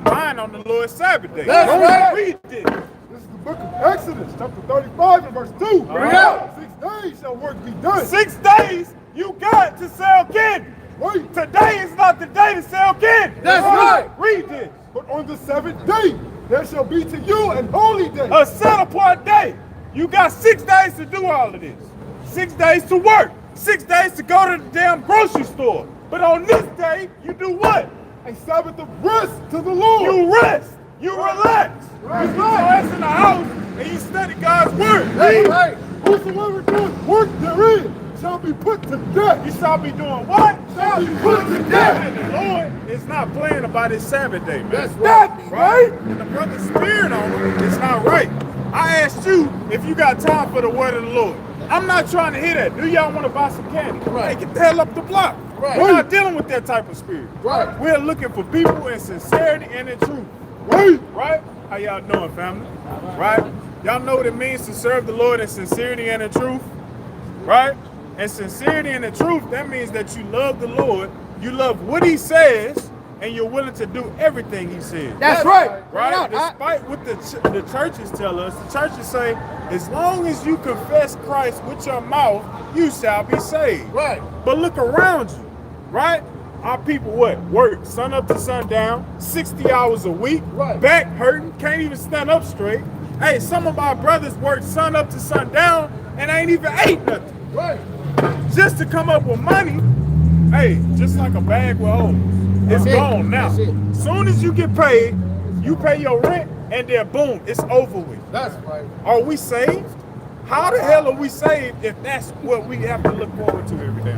buying on the Lord's Sabbath day. That's right. Read this. This is the book of Exodus, chapter 35 and verse 2. Bring it out. 6 days shall work be done. 6 days you got to sell candy. Wait. Today is not the day to sell candy. That's right. Read this. But on the 7th day, there shall be to you an holy day. A set apart day. You got 6 days to do all of this. 6 days to work. 6 days to go to the damn grocery store. But on this day, you do what? A Sabbath of rest to the Lord. You rest. You relax. Right. You ass in the house and you study God's word. That's right. Whosoever doeth work therein shall be put to death. You shall be doing what? Shall be put to death. And the Lord is not playing about his Sabbath day, man. That's right. Right? And the brother's spirit on him, it's not right. I asked you if you got time for the word of the Lord. I'm not trying to hear that. Do y'all want to buy some candy? Right. Hey, get the hell up the block. Right. We're not dealing with that type of spirit. Right. We're looking for people in sincerity and in truth. Right? Right? How y'all doing, family? Right? Y'all know what it means to serve the Lord in sincerity and in truth? Right? And sincerity and the truth, that means that you love the Lord, you love what he says, and you're willing to do everything he says. That's right. Right? Despite what the churches tell us, the churches say, as long as you confess Christ with your mouth, you shall be saved. Right. But look around you, right? Our people what? Work sun up to sundown, 60 hours a week, Right. back hurting, can't even stand up straight. Hey, some of our brothers work sun up to sundown and ain't even ate nothing. Right. Just to come up with money, hey, just like a bag with holes. It's That's it. gone now. That's it. Soon as you get paid, you pay your rent, and then boom, it's over with. That's right. Are we saved? How the hell are we saved if that's what we have to look forward to every day?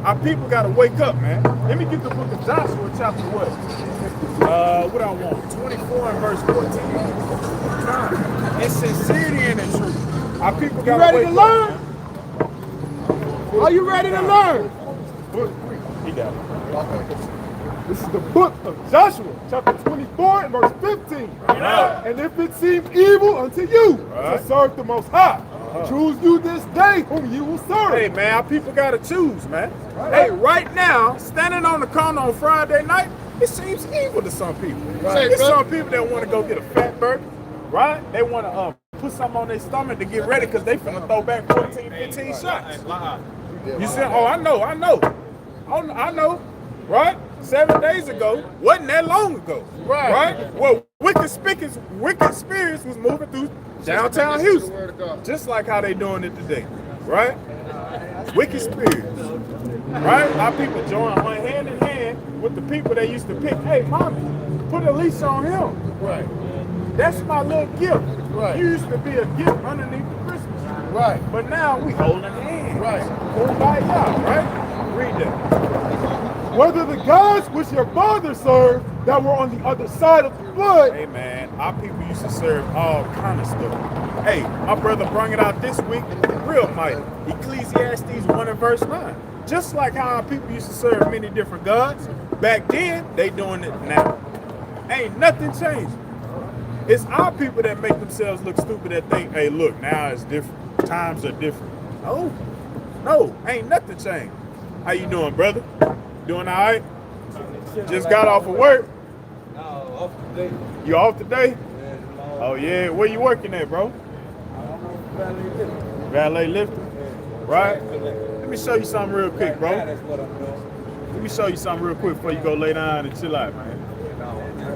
Our people got to wake up, man. Let me get the book of Joshua, chapter what? What I want? 24 and verse 14. It's sincerity and in truth. Our people got to wake up. learn? Are you ready to learn? He got it. This is the book of Joshua, chapter 24 and verse 15. Right. And if it seems evil unto you to serve the Most High, choose you this day whom you will serve. Hey, man, our people got to choose, man. Hey, right now, standing on the corner on Friday night, it seems evil to some people. Right. There's some people that want to go get a fat burger, right? They want to put something on their stomach to get ready because they finna throw back 14, 15 shots. You said, oh, I know, right? 7 days ago, wasn't that long ago, right? Well, wicked spirits was moving through downtown Houston, just like how they doing it today, right? Wicked spirits, right? Our people join hand in hand with the people they used to pick. Hey, mommy, put a leash on him. Right. That's my little gift. Right. You used to be a gift underneath the Christmas tree. Right. But now we holding hands. Right. Kumbaya, right? Read that. Whether the gods which your father served that were on the other side of the flood. Hey man, our people used to serve all kind of stuff. Hey, my brother brought it out this week, real mighty. Ecclesiastes 1 and verse 9. Just like how our people used to serve many different gods, back then, they doing it now. Ain't nothing changed. It's our people that make themselves look stupid that think, hey, look, now it's different. Times are different. No, ain't nothing changed. How you doing, brother? Doing all right? Just got off of work. No, off today. You off today? Oh, yeah. Where you working at, bro? Valet lifter? Right? Let me show you something real quick, bro. That's what I'm doing. Let me show you something real quick before you go lay down and chill out, man.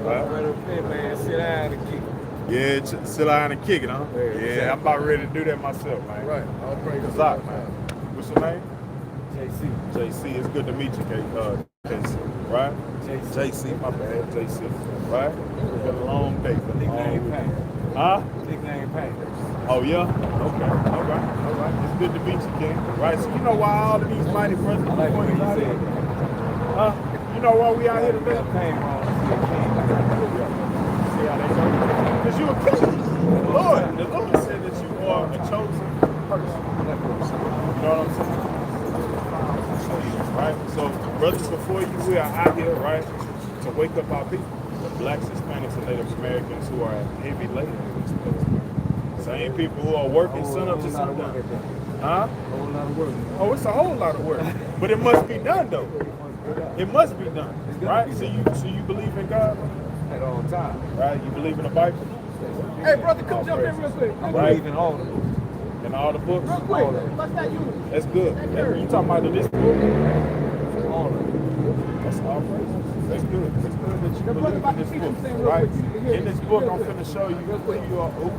Right up here, man. Sit down and kick. Yeah, sit down and kick it, huh? Yeah, I'm about ready to do that myself, man. Right. I'll pray Good luck, man. What's your name? JC. JC. It's good to meet you, JC. Right? JC, my bad. JC. Right? It's been a long day. Nickname Pain. Huh? Nickname Pain. Oh, yeah? Okay. All right. It's good to meet you, King. Right? So you know why all of these mighty brothers I like the way you said it. Huh? You know why we out here today? Pain wrong. See how they go? Because you a king. The Lord said that you are a chosen person. You know what I'm saying? Right? So, brothers, before you, we are out here, right, to wake up our people, the blacks, Hispanics, and Native Americans who are heavy laden in this place. Same people who are working sun up to sundown. Huh? Whole lot of work. Oh, it's a whole lot of work. But it must be done, though. It must be done, right? So you believe in God? At all times. Right? You believe in the Bible? Hey, brother, come jump in real quick. I Right. believe in all of them. In all the books? Real quick. What's that unit? That's good. You talking about this book? That's all praises. That's good. That's good that you believe in this book, right? In this book, I'm going to show you who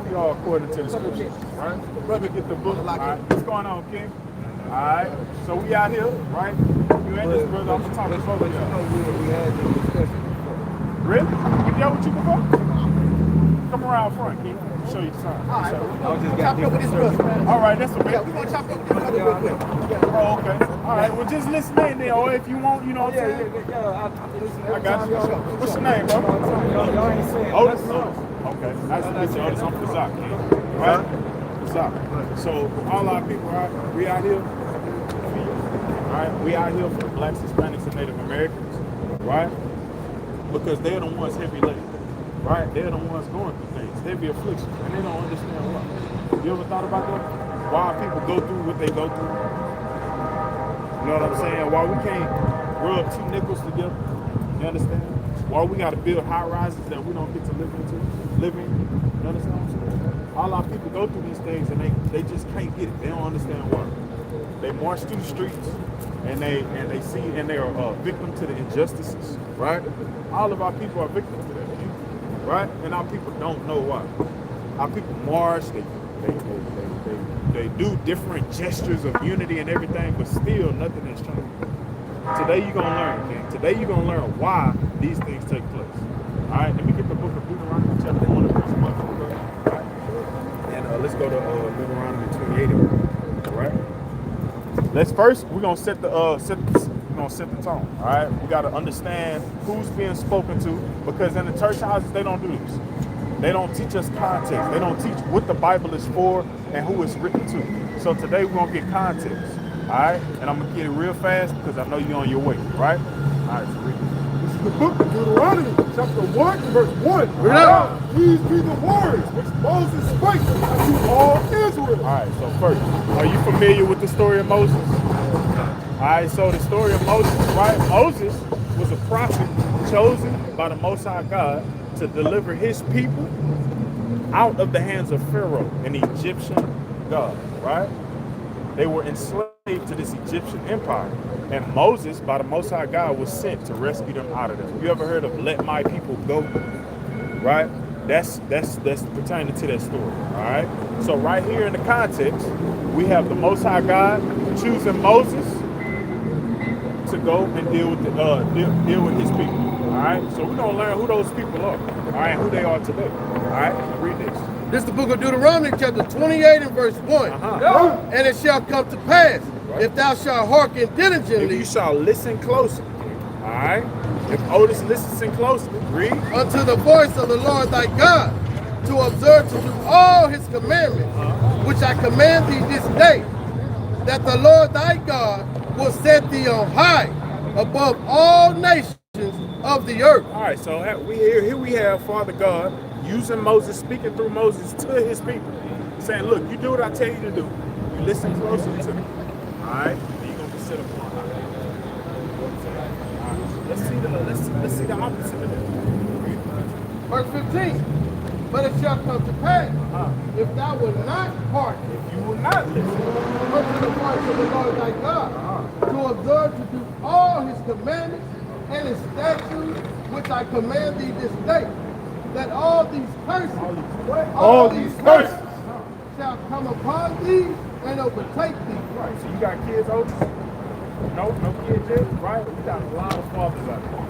we are according to the scriptures, right? Brother, get the book. All right. What's going on, King? All right. So we out here, right? You and this brother, I'm going to talk to both of y'all. We had this discussion before. Really? We dealt with you before? Come around front, King. Show you something. All right. All right, that's okay. Yeah, we're gonna chop up this brother real quick. Oh, okay. All right. Well, just listen in there, or if you want, you know what I'm saying. I got you. What's your name, bro? Y'all ain't saying Otis. Okay. Nice to meet you, Otis. I'm Kazak, King. Right? Kazak. So all our people, right? We out here. All right. We out here for the blacks, Hispanics, and Native Americans, right? Because they're the ones heavy laden. Right? They're the ones going through things, heavy affliction, and they don't understand why. You ever thought about that? Why people go through what they go through? You know what I'm saying? Why we can't rub two nickels together? You understand? Why we got to build high rises that we don't get to live in? You understand what I'm saying? All our people go through these things and they just can't get it. They don't understand why. They march through the streets and they see and they're victim to the injustices, right? All of our people are victims to that. Right? And our people don't know why. Our people march, they do different gestures of unity and everything, but still nothing has changed. Today you're gonna learn, King. Today you're gonna learn why these things take place. Alright, let me get the book of Deuteronomy chapter 1 and verse 1. Right? And let's go to Deuteronomy 28. Alright? Let's first we're gonna set the tone. All right, we got to understand who's being spoken to, because in the church houses they don't do this. They don't teach us context. They don't teach what the Bible is for and who it's written to. So today we're gonna get context. All right, and I'm gonna get it real fast because I know you're on your way. Right? All right, so read it. This is the book of Deuteronomy, chapter 1, verse 1. Read out. These be the words which Moses spake unto all Israel. All right, so first, are you familiar with the story of Moses? All right, so the story of Moses, right? Moses was a prophet chosen by the Most High God to deliver his people out of the hands of Pharaoh, an Egyptian god, right? They were enslaved to this Egyptian empire. And Moses, by the Most High God, was sent to rescue them out of them. You ever heard of let my people go? Right? That's pertaining to that story, all right? So right here in the context, we have the Most High God choosing Moses to go and deal with his people. All right, so we're gonna learn who those people are. All right, who they are today. All right, read this. This is the book of Deuteronomy, chapter 28 and verse 1. And it shall come to pass, if thou shalt hearken diligently, if you shall listen closely. All right, if Otis listens closely, read. Unto the voice of the Lord thy God, to observe to do all his commandments, which I command thee this day, that the Lord thy God will set thee on high above all nations of the earth. All right, so here we have Father God using Moses, speaking through Moses to his people, saying, look, you do what I tell you to do. You listen closely to me. All right, and you're gonna be set up on high. All right, let's see the opposite of that. Verse 15. But it shall come to pass, if thou wilt not hearken, if you will not listen unto the voice of the Lord thy God, to observe to do all his commandments and his statutes, which I command thee this day, that all these curses, shall come upon thee and overtake thee. Right, so you got kids, Otis? No kids yet, right? We got a lot of fathers out there,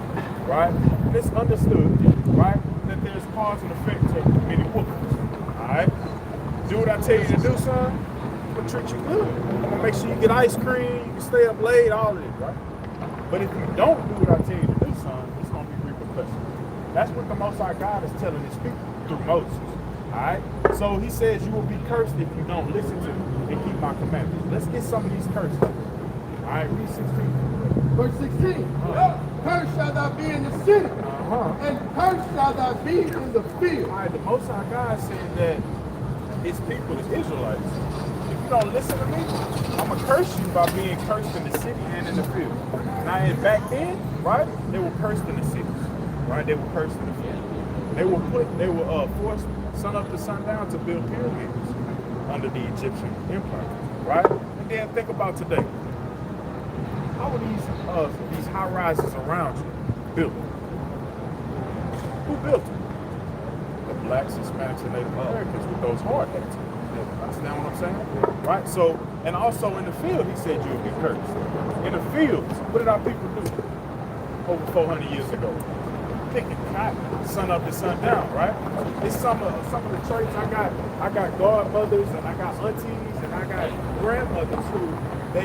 right? And it's understood, right, that there's cause and effect to many whoopings, all right? Do what I tell you to do, son. I'm gonna treat you good. I'm gonna make sure you get ice cream, you can stay up late, all of it, right? But if you don't do what I tell you to do, son, it's gonna be repercussions. That's what the Most High God is telling his people through Moses, all right? So he says you will be cursed if you don't listen to me and keep my commandments. Let's get some of these curses. All right, read 16. Verse 16. Cursed shall thou be in the city, and cursed shall thou be in the field. All right, the Most High God said that his people, the Israelites, if you don't listen to me, I'm going to curse you by being cursed in the city and in the field. Now, and back then, right, they were cursed in the cities, right? They were cursed in the field. They were forced sun up to sundown to build pyramids under the Egyptian empire, right? And then think about today. How are these high rises around you built? Who built them? The blacks, Hispanics, and Native Americans with those hard hats. Understand what I'm saying? Right? So, and also in the field, he said you would be cursed. In the fields, what did our people do over 400 years ago? Picking cotton, sun up and sun down, right? It's some of the traits I got godmothers and I got aunties and I got grandmothers who they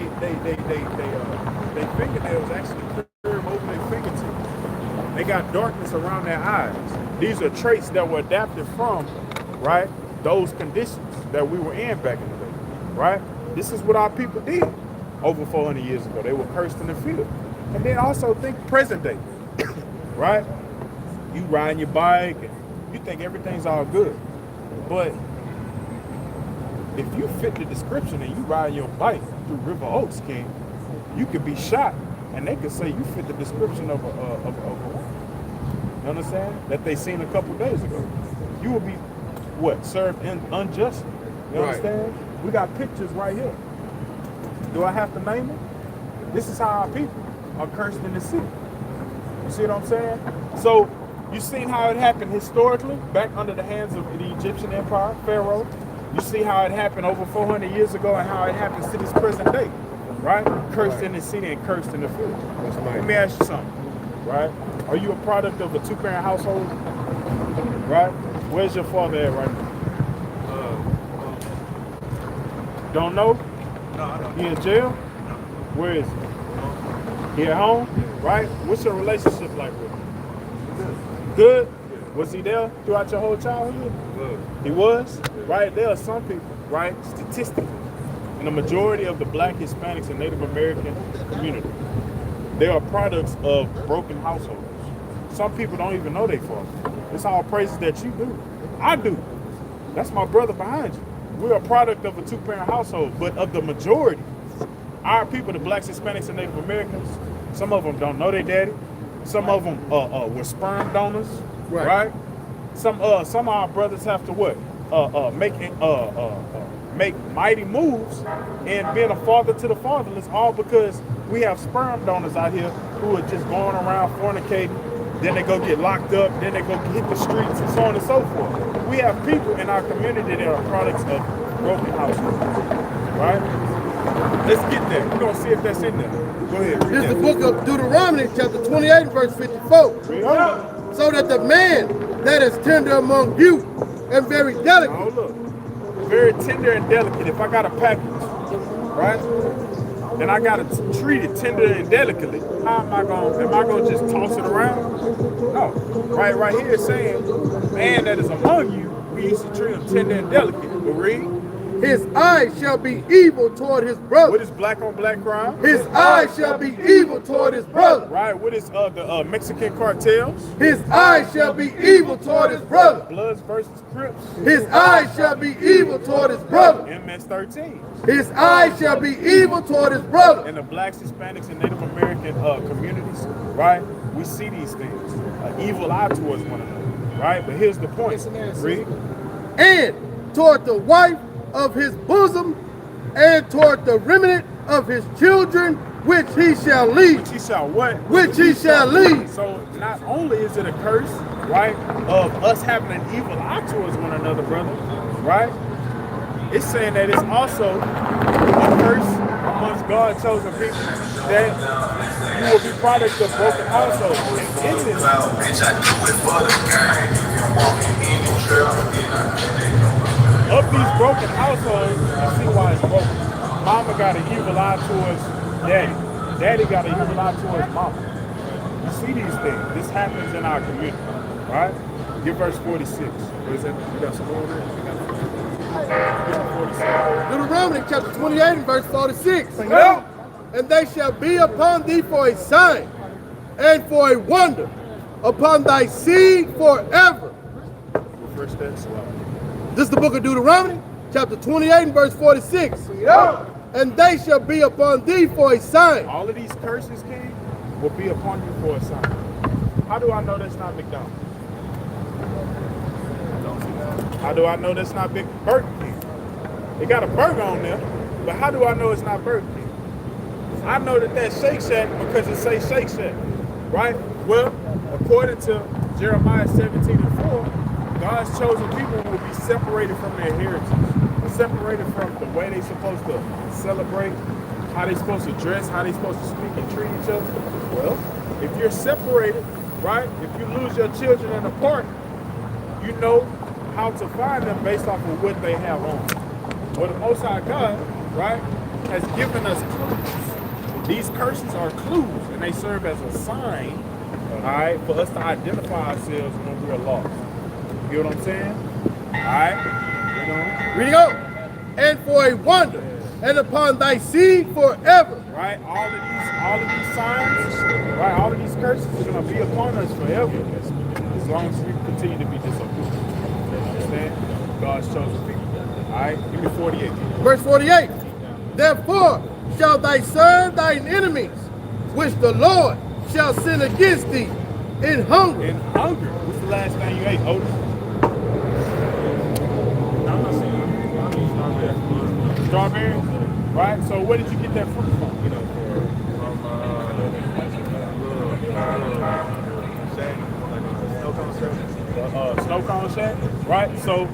fingernails actually curve over their fingertips. They got darkness around their eyes. These are traits that were adapted from, right, those conditions that we were in back in the day, right? This is what our people did over 400 years ago. They were cursed in the field. And then also think present day, right? You riding your bike and you think everything's all good. But if you fit the description and you riding your bike through River Oaks, King, you could be shot and they could say you fit the description of a woman. You understand? That they seen a couple days ago. You will be, what, served unjustly. You understand? We got pictures right here. Do I have to name them? This is how our people are cursed in the city. You see what I'm saying? So, you seen how it happened historically, back under the hands of the Egyptian Empire, Pharaoh. You see how it happened over 400 years ago and how it happens to this present day, right? Cursed in the city and cursed in the field. Let me ask you something, right? Are you a product of a two-parent household, right? Where's your father at right now? Don't know? No, I don't. He in jail? Where is he? He at home? Right? What's your relationship like with him? Good? Was he there throughout your whole childhood? Good. He was? Right? There are some people, right, statistically, in the majority of the black, Hispanics, and Native American community, they are products of broken households. Some people don't even know they father. It's all praises that you do. I do. That's my brother behind you. We're a product of a two-parent household, but of the majority, our people, the blacks, Hispanics, and Native Americans, some of them don't know their daddy. Some of them were sperm donors, right? Some of our brothers have to what? Make mighty moves and being a father to the fatherless, all because we have sperm donors out here who are just going around fornicating. Then they go get locked up. Then they go hit the streets and so on and so forth. We have people in our community that are products of broken households, right? Let's get there. We're gonna see if that's in there. Go ahead. This is the book of Deuteronomy, chapter 28, verse 54. So that the man that is tender among you and very delicate. Oh, look. Very tender and delicate. If I got a package, right? Then I gotta treat it tender and delicately. How am I gonna just toss it around? No. Right here it's saying, man that is among you, we used to treat him tender and delicate. But read. His eyes shall be evil toward his brother. What is black on black crime? His eyes shall be evil toward his brother. Right. What is the Mexican cartels? His eyes shall be evil toward his brother. Bloods versus Crips. His eyes shall be evil toward his brother. MS-13. His eyes shall be evil toward his brother. In the blacks, Hispanics, and Native American communities, right? We see these things. An evil eye towards one another, right? But here's the point. Read. And toward the wife of his bosom, and toward the remnant of his children, which he shall lead. Which he shall what? Which he shall lead. So not only is it a curse, right, of us having an evil eye towards one another, brother, right? It's saying that it's also a curse amongst God's chosen people that you will be products of broken households. And in this, of these broken households, you see why it's broken. Mama got an evil eye towards daddy. Daddy got an evil eye towards mama. You see these things. This happens in our community, right? Get verse 46. What is that? You got some more there? Deuteronomy chapter 28 and verse 46. And they shall be upon thee for a sign and for a wonder upon thy seed forever. Refresh that slide. This is the book of Deuteronomy, chapter 28 and verse 46. And they shall be upon thee for a sign. All of these curses, King, will be upon you for a sign. How do I know that's not McDonald's? How do I know that's not Burger King? It got a burger on there, but how do I know it's not Burger King? I know that Shake Shack because it says Shake Shack, right? Well, according to Jeremiah 17:4, God's chosen people will be separated from their heritage, separated from the way they're supposed to celebrate, how they're supposed to dress, how they're supposed to speak and treat each other. Well, if you're separated, right? If you lose your children in the park, you know how to find them based off of what they have on. Well, the Most High God, right, has given us clues. These curses are clues, and they serve as a sign, all right, for us to identify ourselves when we're lost. You know what I'm saying? All right, you know. Reading on. And for a wonder, and upon thy seed forever. Right, all of these signs, right, all of these curses are going to be upon us forever, as long as we continue to be disobedient. Understand? God's chosen people. All right, give me 48. Verse 48. Therefore shall thy serve thine enemies, which the Lord shall send against thee in hunger. In hunger. What's the last thing you ate, Otis? Strawberry. Right? So where did you get that fruit from? You know, Snow Cone Shack, right? So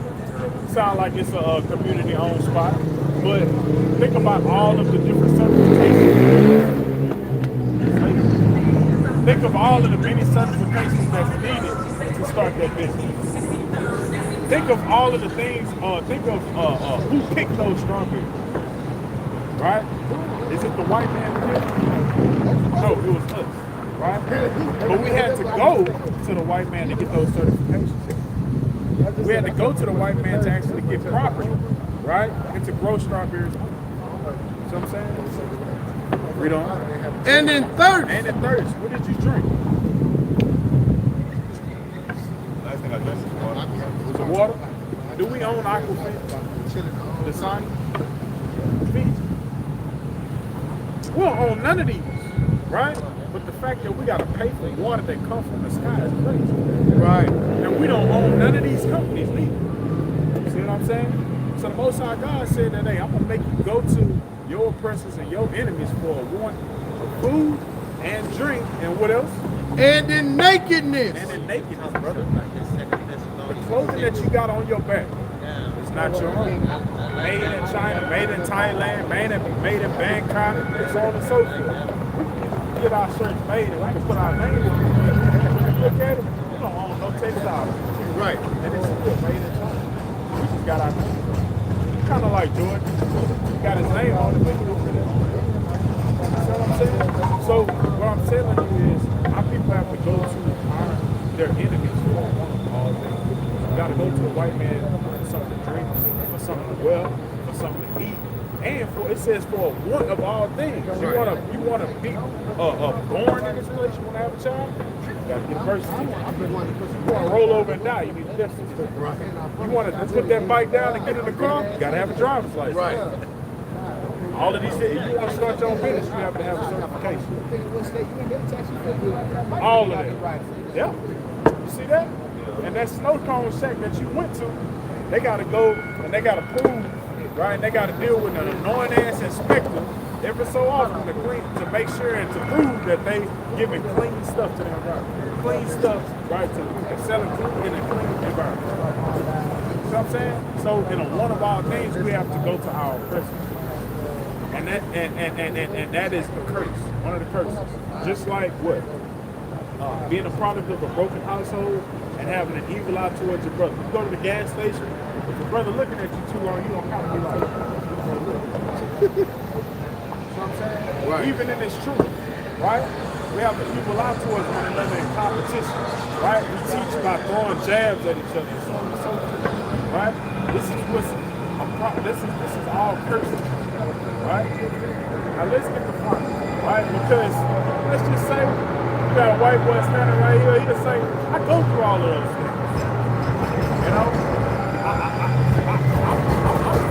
sound like it's a community-owned spot, but think about all of the different certifications. Think of all of the many certifications that's needed to start that business. Think of all of the things. Think of who picked those strawberries. Right? Is it the white man who did it? No, it was us. Right? But we had to go to the white man to get those certifications. We had to go to the white man to actually get property, right? And to grow strawberries. You know what I'm saying? Read on. And in thirst. And in thirst. What did you drink? Last thing I drank was the water. Do we own Aquafit? The sun? Fiji? We don't own none of these, right? But the fact that we got to pay for water that comes from the sky is crazy. Right. And we don't own none of these companies either. See what I'm saying? So the Most High God said that, hey, I'm going to make you go to your oppressors and your enemies for a want of food and drink and what else? And in nakedness. And in nakedness, brother. The clothing that you got on your back is not your own. Made in China, made in Thailand, made in Bangkok, and so on and so forth. We get our shirts made and we can put our name on it. Look at it, we don't own no textiles. Right. And it's still made in China. We just got our name on it. Kind of like Jordan. He got his name on it, but he didn't put it on it. You see what I'm saying? So what I'm telling you is our people have to go to their enemies for all things. You got to go to the white man for something to drink, for something to wear, for something to eat, and for it says for a want of all things. You want to be born in this place. You want to have a child. You got to get a birth certificate. You want to roll over and die. You need a death certificate. You want to put that bike down and get in the car. You got to have a driver's license. Right. All of these things, if you want to start your own business, you have to have a certification. All of that. Yeah. You see that? And that Snow Cone Shack that you went to, they got to go and they got to prove, right? And they got to deal with an annoying ass inspector every so often to make sure and to prove that they giving clean stuff to the environment. Clean stuff, right? To selling clean in a clean environment. You know what I'm saying? So in one of our things, we have to go to our oppressors. And that is the curse, one of the curses. Just like what? Being a product of a broken household and having an evil eye towards your brother. You go to the gas station, if your brother looking at you too long, you don't kind of be like, you know what I'm saying? Right. Even in this truth, right? We have an evil eye towards one another in competition, right? We teach by throwing jabs at each other, so on and so forth, right? This is all cursing. Right? Now let's get the point, right? Because let's just say you got a white boy standing right here, he just say, I go through all of those things. You know? I'm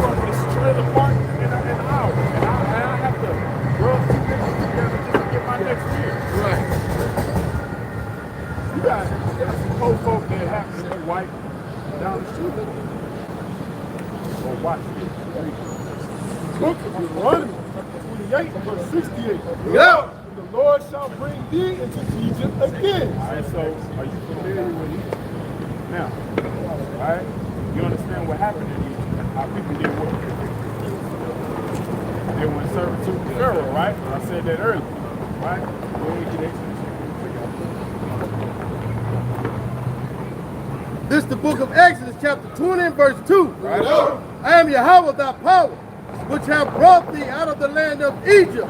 from this trailer park in an hour, and I have to rub two niggas together just to get my next meal. Right. You got some poor folk that happen to be white down the street. Or watch this. Look, if you're running between 28 and verse 68. Yeah. The Lord shall bring thee into Egypt again. All right, so are you familiar with Egypt? Now, all right, you understand what happened in Egypt? How people did what? They were in servitude to Pharaoh, right? I said that earlier, right? Go ahead and get Exodus. This is the book of Exodus, chapter 20 and verse 2. Right up. I am Yahweh thy power, which have brought thee out of the land of Egypt,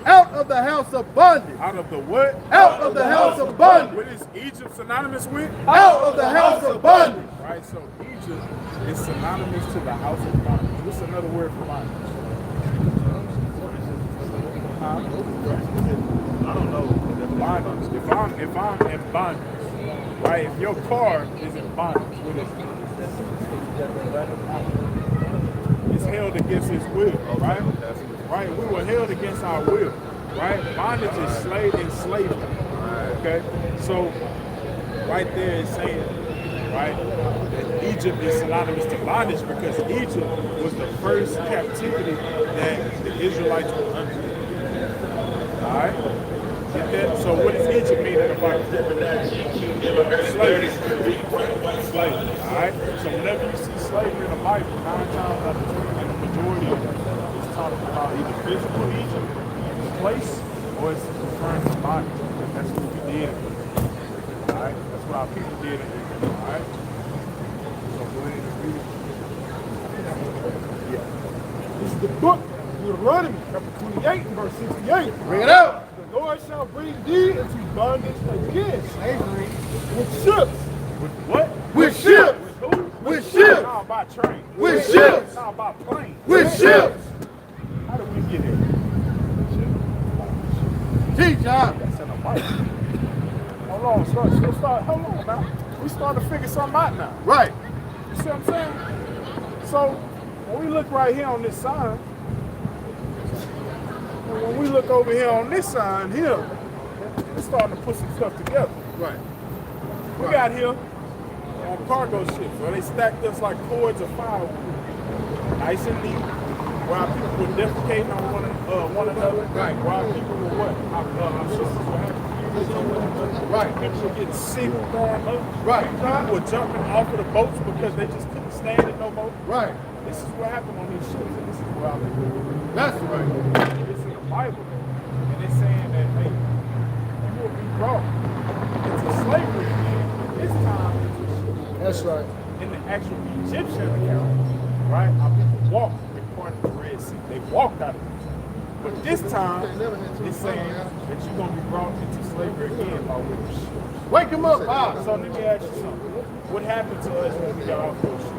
out of the house of bondage. Out of the what? Out of the house of bondage. What is Egypt synonymous with? Out of the house of bondage. Right, so Egypt is synonymous to the house of bondage. What's another word for bondage? Huh? I don't know. Bondage. If I'm in bondage, right? If your car is in bondage, what is it? It's held against its will, right? Right? We were held against our will, right? Bondage is enslavement. Okay? So right there is saying, right, that Egypt is synonymous to bondage because Egypt was the first captivity that the Israelites were under. Alright? Get that? So what does Egypt mean in the Bible? Slavery. Slavery. Alright? So whenever you see slavery in the Bible, 9 times out of 10, and the majority of it is talking about either physical Egypt, the place, or it's referring to bondage. That's what we did. Alright? That's what our people did. Alright? So go ahead and read it. Yeah. This is the book of Deuteronomy, chapter 28 and verse 68. Bring it out. The Lord shall bring thee into bondage again, slavery, with ships. With what? With ships. With who? With ships. How about train? With ships. How about plane? With ships. How did we get here? Teach, John. That's in the Bible. Hold on, hold on now. We starting to figure something out now. Right. You see what I'm saying? So, when we look right here on this sign, and when we look over here on this sign here, we're starting to put some stuff together. Right. We got here on cargo ships, where they stacked us like cords of firewood. Nice and neat. Where our people were defecating on one another. Right. Where our people were what? Our sisters were having Right. people were getting sick, throwing up. Right. People were jumping off of the boats because they just couldn't stand it no more. Right. This is what happened on these ships, and this is where I live. That's right. It's in the Bible, and it's saying that, hey, you will be brought into slavery again, this time into ships. That's right. In the actual Egyptian account, right, our people walked in part of the Red Sea. They walked out of it. But this time, it's saying that you're going to be brought into slavery again by with the ships. Wake him up. So let me ask you something. What happened to us when we got off those ships?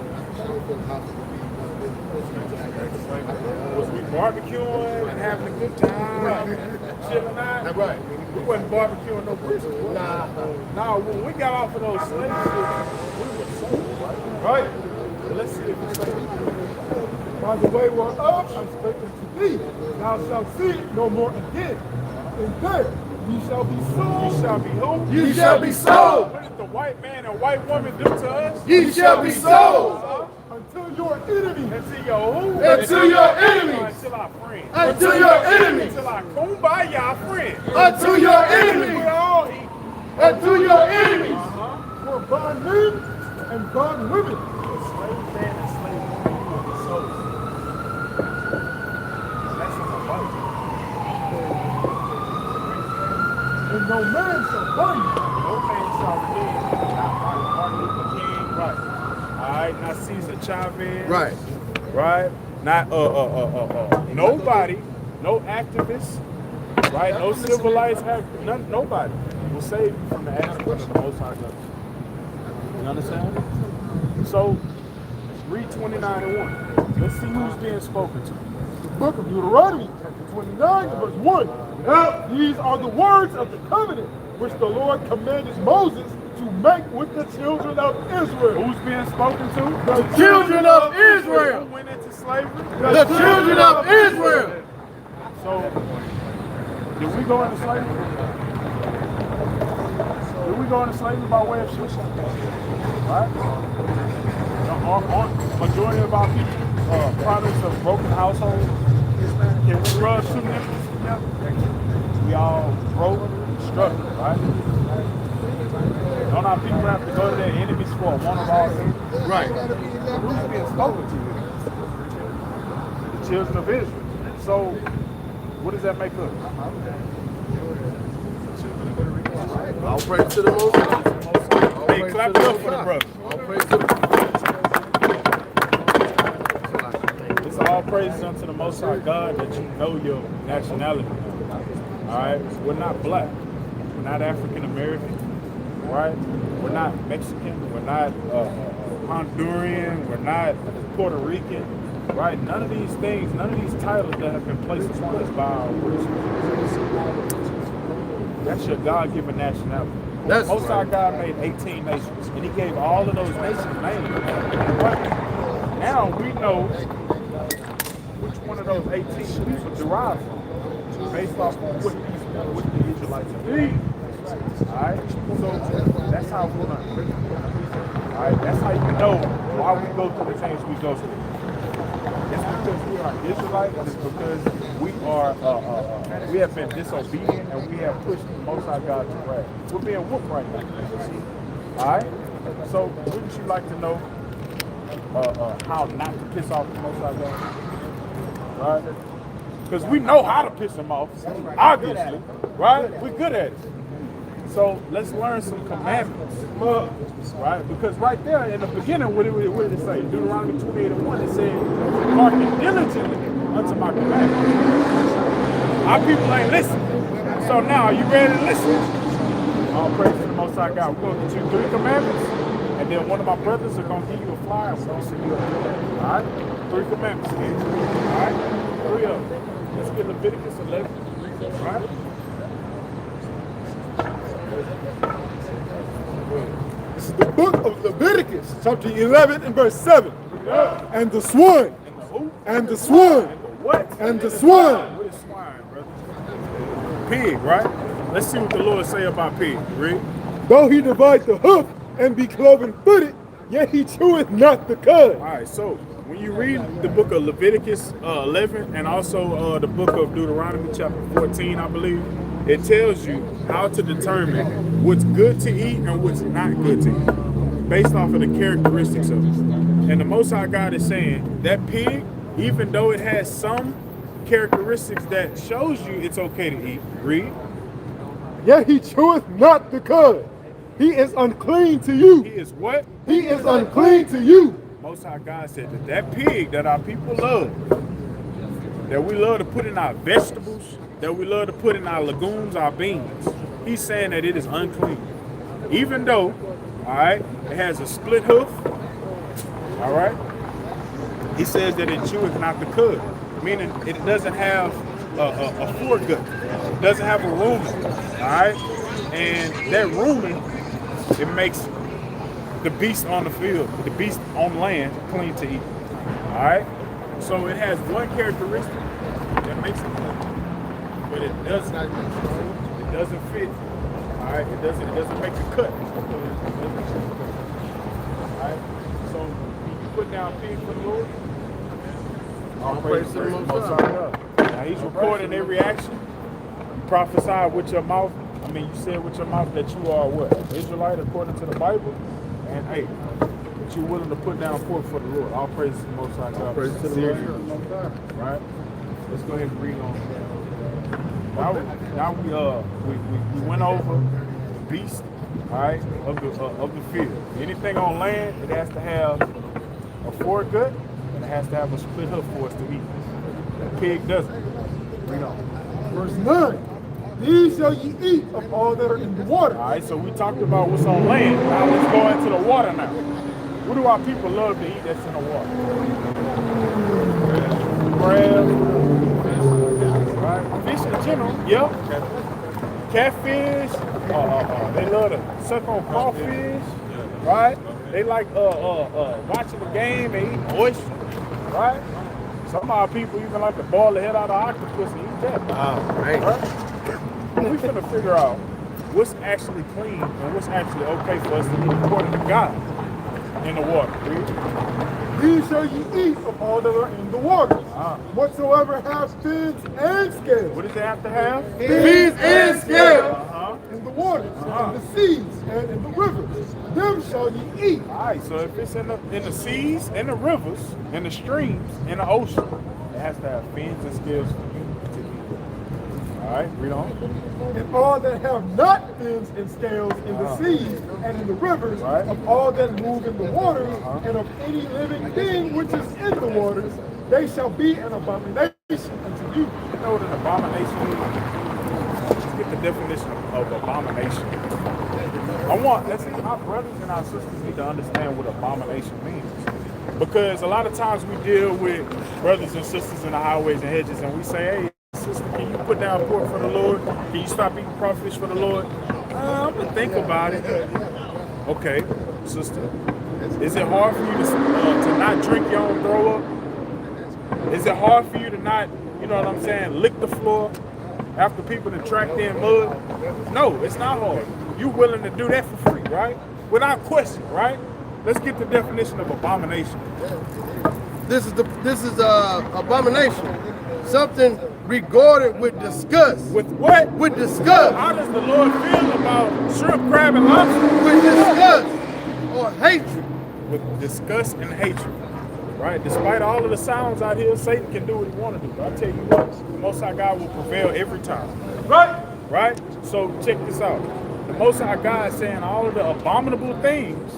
Was we barbecuing and having a good time, chilling out? That's right. We wasn't barbecuing no brisket. Nah, when we got off of those slave ships, we were sold, right? Let's see if it's sold. By the way whereof I spake unto thee, thou shalt see it no more again. And there ye shall be sold. You shall be who? You shall be sold. What did the white man and white woman do to us? Ye shall be sold. Until your enemies. Until your who? Until your enemies. Until our friends. Until your enemies. Until our kumbaya friends. Until your enemies. We all eat. Until your enemies. For bondmen and bondwomen. Slave man and slave woman, you will be sold. That's in the Bible. And no man shall buy you. No man shall redeem. Not Martin Luther King. Right. All right. Not Cesar Chavez. Right. Right. Not nobody. No activists. Right. No civil rights. Nobody will save you from the actions of the Most High God. You understand? So read 29 and 1. Let's see who's being spoken to. The book of Deuteronomy, chapter 29, verse 1. Now, these are the words of the covenant which the Lord commanded Moses to make with the children of Israel. Who's being spoken to? The Children of Israel. Who went into slavery? The children of Israel. So, did we go into slavery? Did we go into slavery by way of ships? Right? Majority of our people, products of broken households. Can we rub two nipples together? We all broke and struggling, right? Don't our people have to go to their enemies for one of our things? Right. Who's being spoken to here? The children of Israel. So, what does that make us? All praise to the Most High. Hey, clap it up for the brother. All praise to the It's all praises unto the Most High God that you know your nationality. All right? We're not black. We're not African American. Right? We're not Mexican. We're not Honduran. We're not Puerto Rican. Right? None of these things, none of these titles that have been placed upon us by our rulers. That's your God-given nationality. That's Most High right. God made 18 nations, and He gave all of those nations names. Right? Now we know which one of those 18 people derived from, based off of what the Israelites have done. Alright? So that's how we learn. Alright? That's how you know why we go through the things we go through. It's because we are Israelites, and it's because we have been disobedient and we have pushed the Most High God to wrath. We're being whooped right now. Alright? So wouldn't you like to know how not to piss off the Most High God? Right? Because we know how to piss him off, obviously. Right? We're good at it. So let's learn some commandments. Right? Because right there in the beginning, what did it say? Deuteronomy 28:1, it said, hearken diligently unto my commandments. Our people ain't listening. So now, are you ready to listen? All praise to the Most High God. We're going to get you 3 commandments, and then one of my brothers are going to give you a flyer, and we're going to send you up. All right? 3 commandments here. All right? 3 of them. Let's get Leviticus 11. All right? This is the book of Leviticus, chapter 11 and verse 7. And the swan, and the swan, What? and the swan. What is swine, brother? Pig, right? Let's see what the Lord say about pig. Read. Though he divide the hoof and be cloven-footed, yet he cheweth not the cud. All right, so when you read the book of Leviticus 11 and also the book of Deuteronomy chapter 14, I believe, it tells you how to determine what's good to eat and what's not good to eat based off of the characteristics of it. And the Most High God is saying that pig, even though it has some characteristics that shows you it's okay to eat, read. Yet he cheweth not the cud. He is unclean to you. He is what? He is unclean to you. Most High God said that pig that our people love, that we love to put in our vegetables, that we love to put in our legumes, our beans, he's saying that it is unclean. Even though, all right, it has a split hoof, all right, he says that it cheweth not the cud, meaning it doesn't have a foregut, it doesn't have a rumen, all right, and that rumen, it makes the beast on the field, the beast on land, clean to eat. All right? So it has one characteristic that makes it clean, but it doesn't fit. All right? It doesn't make the cut. All right? So can you put down pig for the Lord? All praise to the Most High God. Now he's recording every action. You prophesy with your mouth. I mean, you said with your mouth that you are what? Israelite according to the Bible. And hey, that you're willing to put down pork for the Lord. All praise to the Most High God. Praise to the Most High. Right? Let's go ahead and read on. Now we went over the beast, all right, of the field. Anything on land, it has to have a foregut and it has to have a split hoof for us to eat. The pig doesn't. Read on. Verse 9. These shall ye eat of all that are in the water. All right, so we talked about what's on land. Now let's go into the water now. What do our people love to eat that's in the water? Crab, right? Fish in general, yeah. Catfish. They love to suck on crawfish, right? They like watching the game and eating oysters, right? Some of our people even like to boil the head out of octopus and eat that. Right? We're going to figure out what's actually clean and what's actually okay for us to eat according to God in the water. Read. These shall ye eat of all that are in the waters. Whatsoever have fins and scales. What does they have to have? Fins and scales. In the waters, in the seas, and in the rivers. Them shall ye eat. All right, so if it's in the seas, in the rivers, in the streams, in the ocean, it has to have fins and scales for you to eat. All right, read on. And all that have not fins and scales in the seas and in the rivers, of all that move in the waters, and of any living thing which is in the waters, they shall be an abomination unto you. You know what an abomination is? Let's get the definition of abomination. Let's see, our brothers and our sisters need to understand what abomination means. Because a lot of times we deal with brothers and sisters in the highways and hedges and we say, hey, sister, can you put down pork for the Lord? Can you stop eating crawfish for the Lord? I'm going to think about it. Okay, sister. Is it hard for you to not drink your own throw up? Is it hard for you to not, you know what I'm saying, lick the floor after people that tracked in mud? No, it's not hard. You're willing to do that for free, right? Without question, right? Let's get the definition of abomination. This is abomination. Something regarded with disgust. With what? With disgust. How does the Lord feel about shrimp, crab, and lobster? With disgust or hatred. With disgust and hatred, right? Despite all of the sounds out here, Satan can do what he want to do. But I tell you what, the Most High God will prevail every time. Right? Right? So check this out. The Most High God is saying all of the abominable things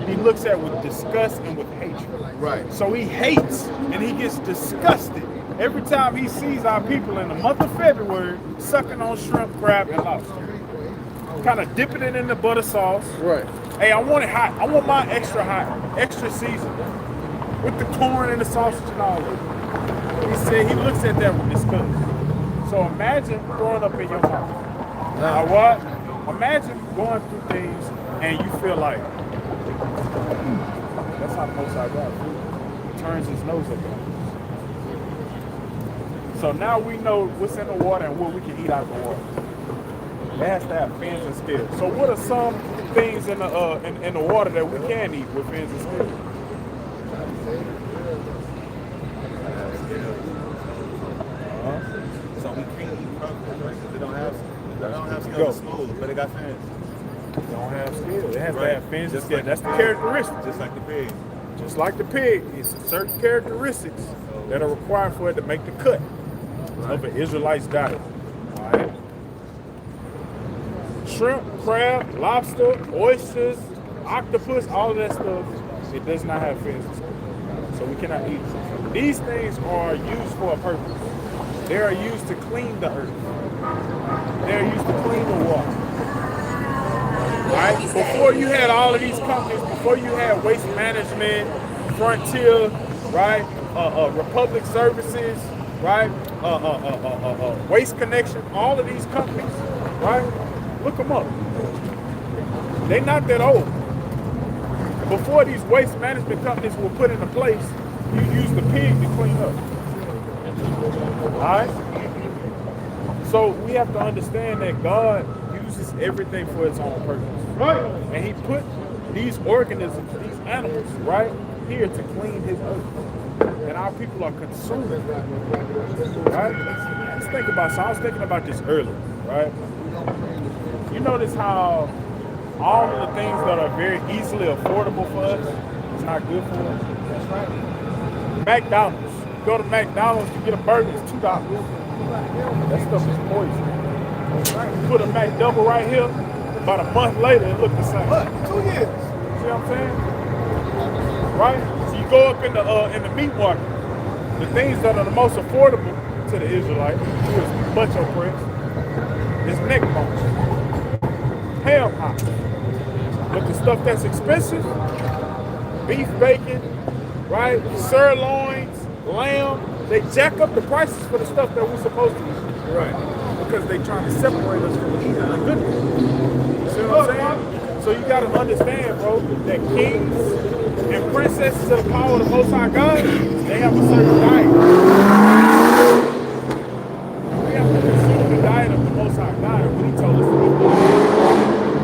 he looks at with disgust and with hatred. Right. So he hates and he gets disgusted every time he sees our people in the month of February sucking on shrimp, crab, and lobster. Kind of dipping it in the butter sauce. Right. Hey, I want it hot. I want mine extra hot, extra seasoned, with the corn and the sausage and all of it. He said he looks at that with disgust. So imagine throwing up in your mouth. Now what? Imagine going through things and you feel like, that's how the Most High God feels. He turns his nose up at us. So now we know what's in the water and what we can eat out of the water. It has to have fins and scales. So what are some things in the water that we can eat with fins and scales? So we can't eat crawfish, right? Because they don't have scales. It's smooth, but they got fins. They don't have scales. It has to have fins and scales. Like That's the characteristic. Just like the pig. Just like the pig, it's certain characteristics that are required for it to make the cut of an Israelite's diet. All right. Shrimp, crab, lobster, oysters, octopus, all of that stuff, it does not have fins and scales. So we cannot eat it. These things are used for a purpose. They are used to clean the earth. They are used to clean the water. Right? Before you had all of these companies, before you had Waste Management, Frontier, right? Republic Services, right? Waste Connection, all of these companies, right? Look them up. They're not that old. Before these waste management companies were put into place, you used the pig to clean up. All right? So we have to understand that God uses everything for his own purpose. Right? And he put these organisms, these animals, right, here to clean his earth. And our people are consumed. Right? Let's think about, so I was thinking about this earlier, right? You notice how all of the things that are very easily affordable for us is not good for us? McDonald's. You go to McDonald's to get a burger, it's $2. That stuff is poison. You put a McDouble right here, about a month later, it look the same. What? 2 years. See what I'm saying? Right? So you go up in the meat market. The things that are the most affordable to the Israelite, who is much oppressed, is neck bones, ham hocks. But the stuff that's expensive, beef bacon, right? Sirloins, lamb, they jack up the prices for the stuff that we're supposed to eat. Right. Because they trying to separate us from eating the good ones. You see what I'm saying? So you got to understand, bro, that kings and princesses of the power of the Most High God, they have a certain diet. We have to consume the diet of the Most High God and what he told us to eat.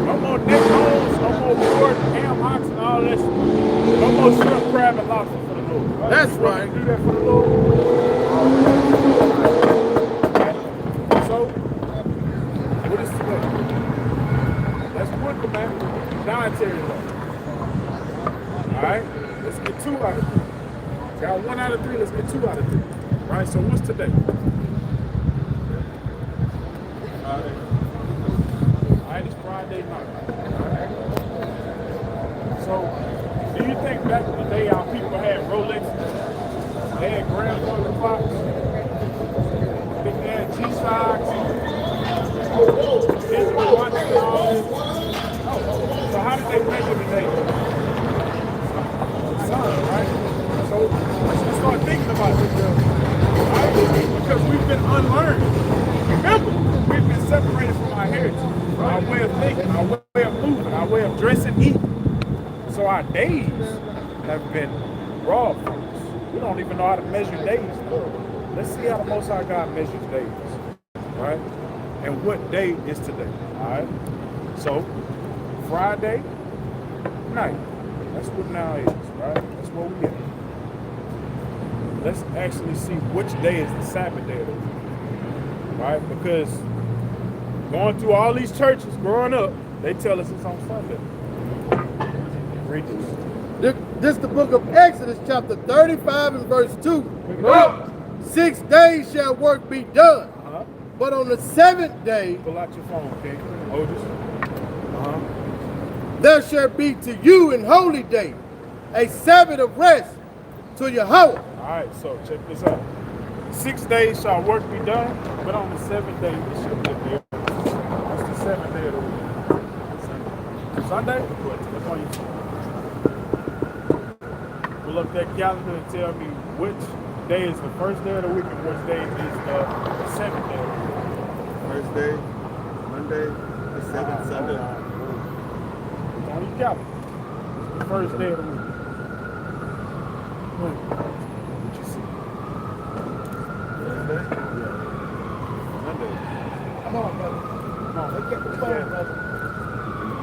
No more neck bones, no more pork, ham hocks, and all let's no more shrimp, crab, and lobster for the Lord. Right? That's You want right. to do that for the Lord. Right? So, what is today? That's one commandment. Dietary law. All right. Let's get 2 out of 3. Got 1 out of 3. Let's get 2 out of 3. Right. So what's today? Alright, it's Friday night. So, do you think back in the day our people had Rolexes? They had grandfather clocks? They had G-Stocks? Digital watches and all this? So how did they measure the day? Sun, right? So, let's just start thinking about this, right? Because we've been unlearned. Remember, we've been separated from our heritage, our way of thinking, our way of moving, our way of dressing, eating. So our days have been raw for us. We don't even know how to measure days. Let's see how the Most High God measures days, right? And what day is today, all right? So, Friday night, that's what now is, right? That's where we at. Let's actually see which day is the Sabbath day of the week. Right? Because going through all these churches growing up, they tell us it's on Sunday. Read this. This is the book of Exodus, chapter 35 and verse 2. 6 days shall work be done. But on the 7th day, pull out your phone, okay? Hold this. There shall be to you an holy day, a Sabbath of rest to Yahweh. All right, so check this out. 6 days shall work be done, but on the 7th day it shall be a day. That's the 7th day of the week. Sunday? Look on your phone. Pull up that calendar and tell me which day is the first day of the week and which day is the 7th day of the week. First day, Monday, the 7th, Sunday. It's on your calendar. It's the first day of the week. What you see? Monday? Yeah. Monday. Come on, brother. Come on. Let's get the phone, brother.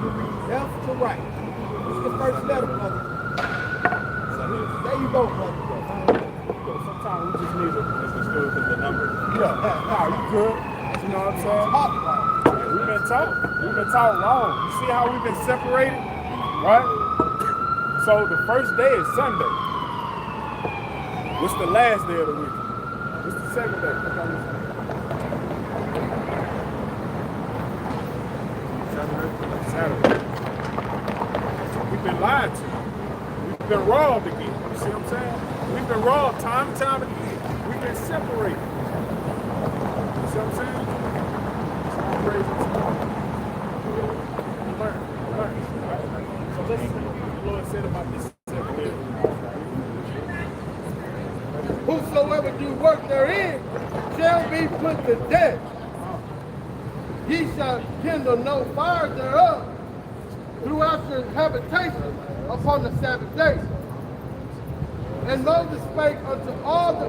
You read left to right. This is the first letter, brother. There you go, brother. Sometimes we just need to Let's go with the number. yeah. Nah, you good. You know what I'm saying? We've been taught. We've been taught wrong. You see how we've been separated? Right? So the first day is Sunday. What's the last day of the week? What's the second day? Saturday. We've been lied to. We've been robbed again. You see what I'm saying? We've been robbed time and time again. We've been separated. You see what I'm saying? So I'm praising to God. Learn. Right? So let's see what the Lord said about this second day. Whosoever do work therein shall be put to death. Ye shall kindle no fire thereof throughout your habitation upon the Sabbath day. And Moses spake unto all the...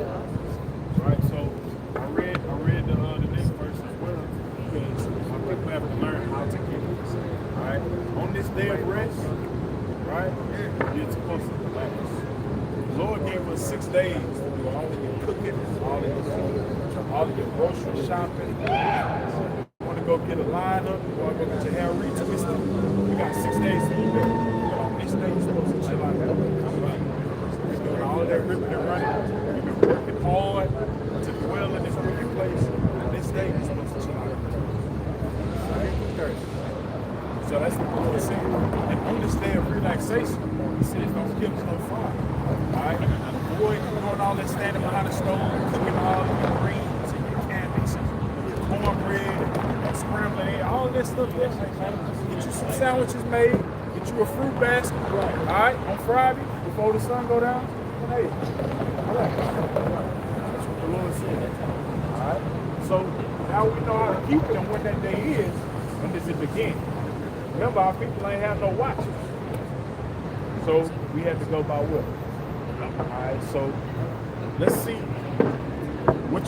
Right, so I read the next verse as well because my people have to learn how to keep it. Right? On this day of rest, right, you're supposed to relax. The Lord gave us 6 days to do all of your cooking, all of your grocery shopping. You want to go get a line up, you want to go get your hair retwisted. You got 6 days to do that. But on this day, you're supposed to chill out. You're doing all of that ripping and running. You've been working hard to dwell in this wicked place. And this day, you're supposed to chill out. So that's what the Lord said. And on this day of relaxation, he said, don't give us no fire. Alright? Avoid doing all that standing behind the stove, cooking all of your greens and your cabbage and your cornbread and scrambling egg, all of that stuff. Get you some sandwiches made, get you a fruit basket. Alright? On Friday, before the sun go down, hey, relax. That's what the Lord said. Alright? So now we know how to keep it and when that day is, when does it begin? Remember, our people ain't have no watches. So we had to go by what? Alright, so let's see which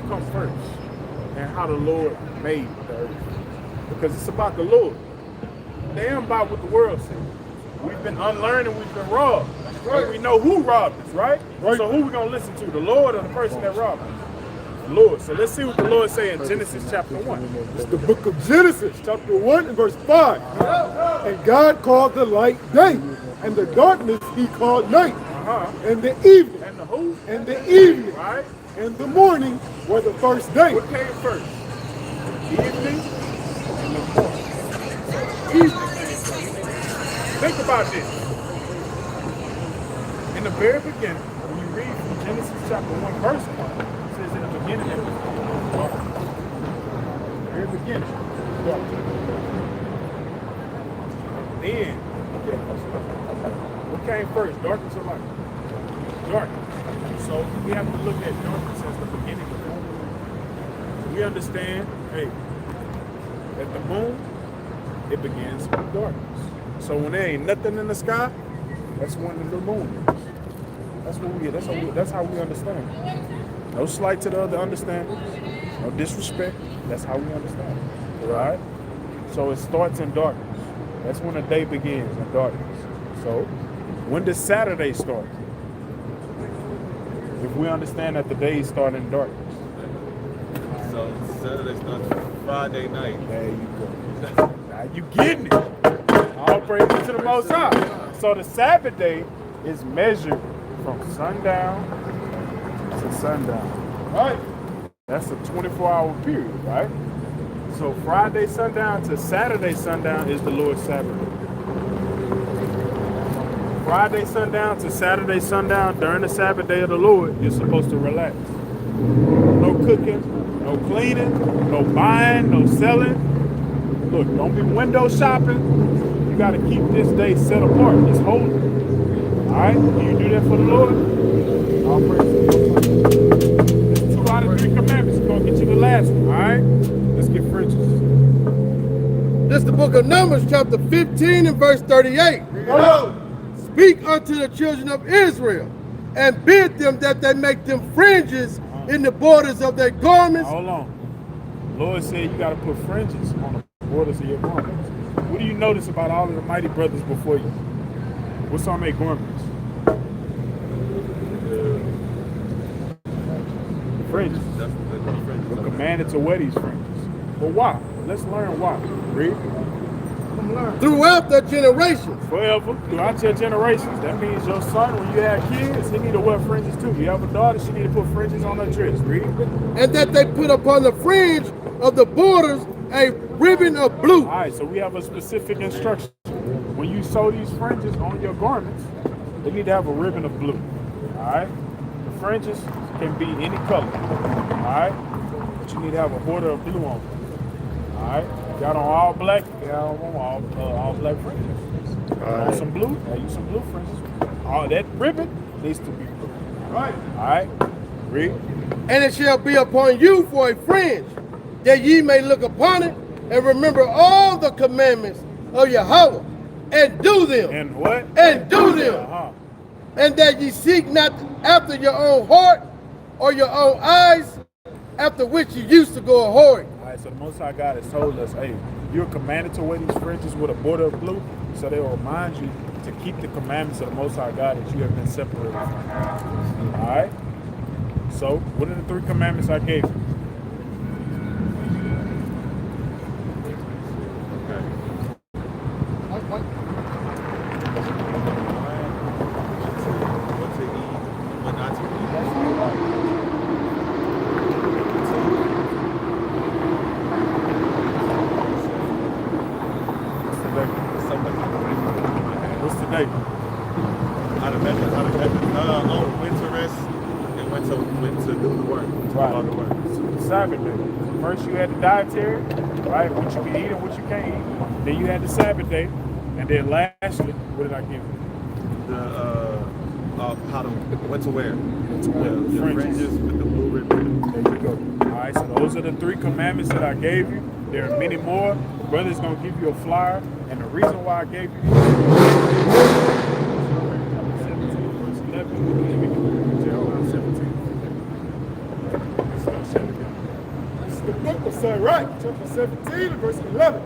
comes first and how the Lord made the earth. Because it's about the Lord. They ain't about what the world says. We've been unlearned and we've been robbed. And we know who robbed us, right? So who we gonna listen to? The Lord or the person that robbed us? The Lord. So let's see what the Lord say in Genesis chapter 1. It's the book of Genesis, chapter 1 and verse 5. And God called the light day, and the darkness he called night. And the evening. And the who? And the evening. Right? And the morning were the first day. What came first? The evening and the morning. Evening came first. Think about this. In the very beginning, when you read from Genesis chapter 1, verse 1, it says in the beginning it was dark. Very beginning. Dark. Then, what came first? Darkness or light? Darkness. So we have to look at darkness as the beginning of the moon. We understand, hey, at the moon, it begins with darkness. So when there ain't nothing in the sky, that's when the new moon is. That's how we understand. No slight to the other understanding, no disrespect. That's how we understand. Right? So it starts in darkness. That's when the day begins in darkness. So when does Saturday start? If we understand that the days start in darkness. So Saturday starts Friday night. There you go. Now you getting it. All praise to the Most High. So the Sabbath day is measured from sundown to sundown. Right? That's a 24-hour period, right? So Friday sundown to Saturday sundown is the Lord's Sabbath. Friday sundown to Saturday sundown during the Sabbath day of the Lord, you're supposed to relax. No cooking, no cleaning, no buying, no selling. Look, don't be window shopping. You got to keep this day set apart. It's holy. All right? Do you do that for the Lord? All praise. There's 2 out of 3 commandments. We're going to get you the last one. All right? Let's get fringes. This is the book of Numbers, chapter 15 and verse 38. Speak unto the children of Israel, and bid them that they make them fringes in the borders of their garments. Hold on. The Lord said you got to put fringes on the borders of your garments. What do you notice about all of the mighty brothers before you? What's on their garments? Fringes. We're commanded to wear these fringes. But why? Let's learn why. Read. Throughout their generations. Forever, throughout your generations. That means your son, when you have kids, he need to wear fringes too. You have a daughter, she need to put fringes on her dress. Read. And that they put upon the fringe of the borders a ribbon of blue. All right, so we have a specific instruction. When you sew these fringes on your garments, they need to have a ribbon of blue. All right? The fringes can be any color. All right? But you need to have a border of blue on them. All right? If y'all on all black, y'all want all black fringes. Want some blue? Use some blue fringes. All that ribbon needs to be blue. All right? All right? Read. And it shall be upon you for a fringe, that ye may look upon it and remember all the commandments of Yahweh, and do them. And what? And do them. And that ye seek not after your own heart or your own eyes, after which you used to go a-whoring. All right, so the Most High God has told us, hey, you're commanded to wear these fringes with a border of blue, so they will remind you to keep the commandments of the Most High God that you have been separated from. All right? So, what are the 3 commandments I gave you? What's today? Winter rest and went to do the work. Right. All the work. Sabbath day. First you had the dietary, right? What you can eat and what you can't eat. Then you had the Sabbath day, and then lastly, what did I give you? What to wear. The fringes with the blue ribbon. There you go. All right, so those are the 3 commandments that I gave you. There are many more. Brother's gonna give you a flyer, and the reason why I gave you this. The book will say, right, chapter 17, verse 11.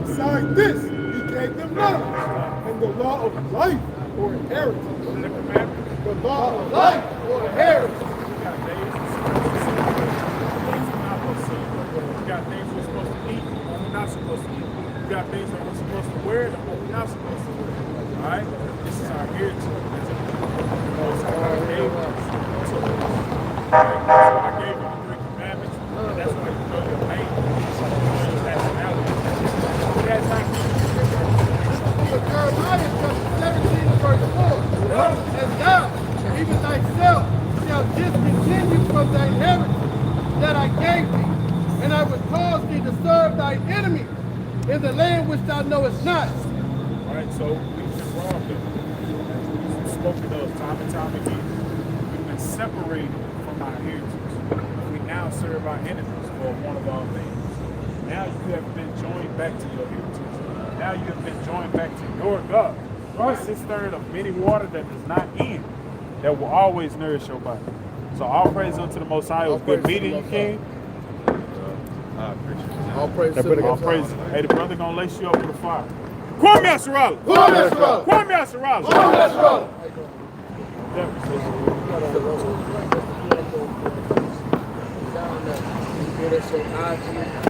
Besides this, he gave them laws, and and the law of life or inheritance. What is the commandment? The law of life or inheritance. We got days we got things we're supposed to eat and we're not supposed to eat. We got things that we're supposed to wear and what we're not supposed to wear. All right? This is our heritage. Most High gave us to us. That's why I gave you the 3 commandments. And that's why you know your name. Your nationality. That's like Jeremiah chapter 17 and verse 4. And thou, even thyself, shalt discontinue from thy inheritance that I gave thee, and I will cause thee to serve thy enemies in the land which thou knowest not. all right, so we've been robbed of it. As we've spoken of time and time again. We've been separated from our heritage. We now serve our enemies for one of our things. Now you have been joined back to your heritage. Now you have been joined back to your God. Your cistern of many water that does not end, that will always nourish your body. So all praise unto the Most High. It was good meeting you, King. All praise That brother, all praise. Hey, the brother gonna lace you up with a fire. Kwame Asarala. Kwame Asarala. Kwame Asarala. Kwame Asarala. Down there.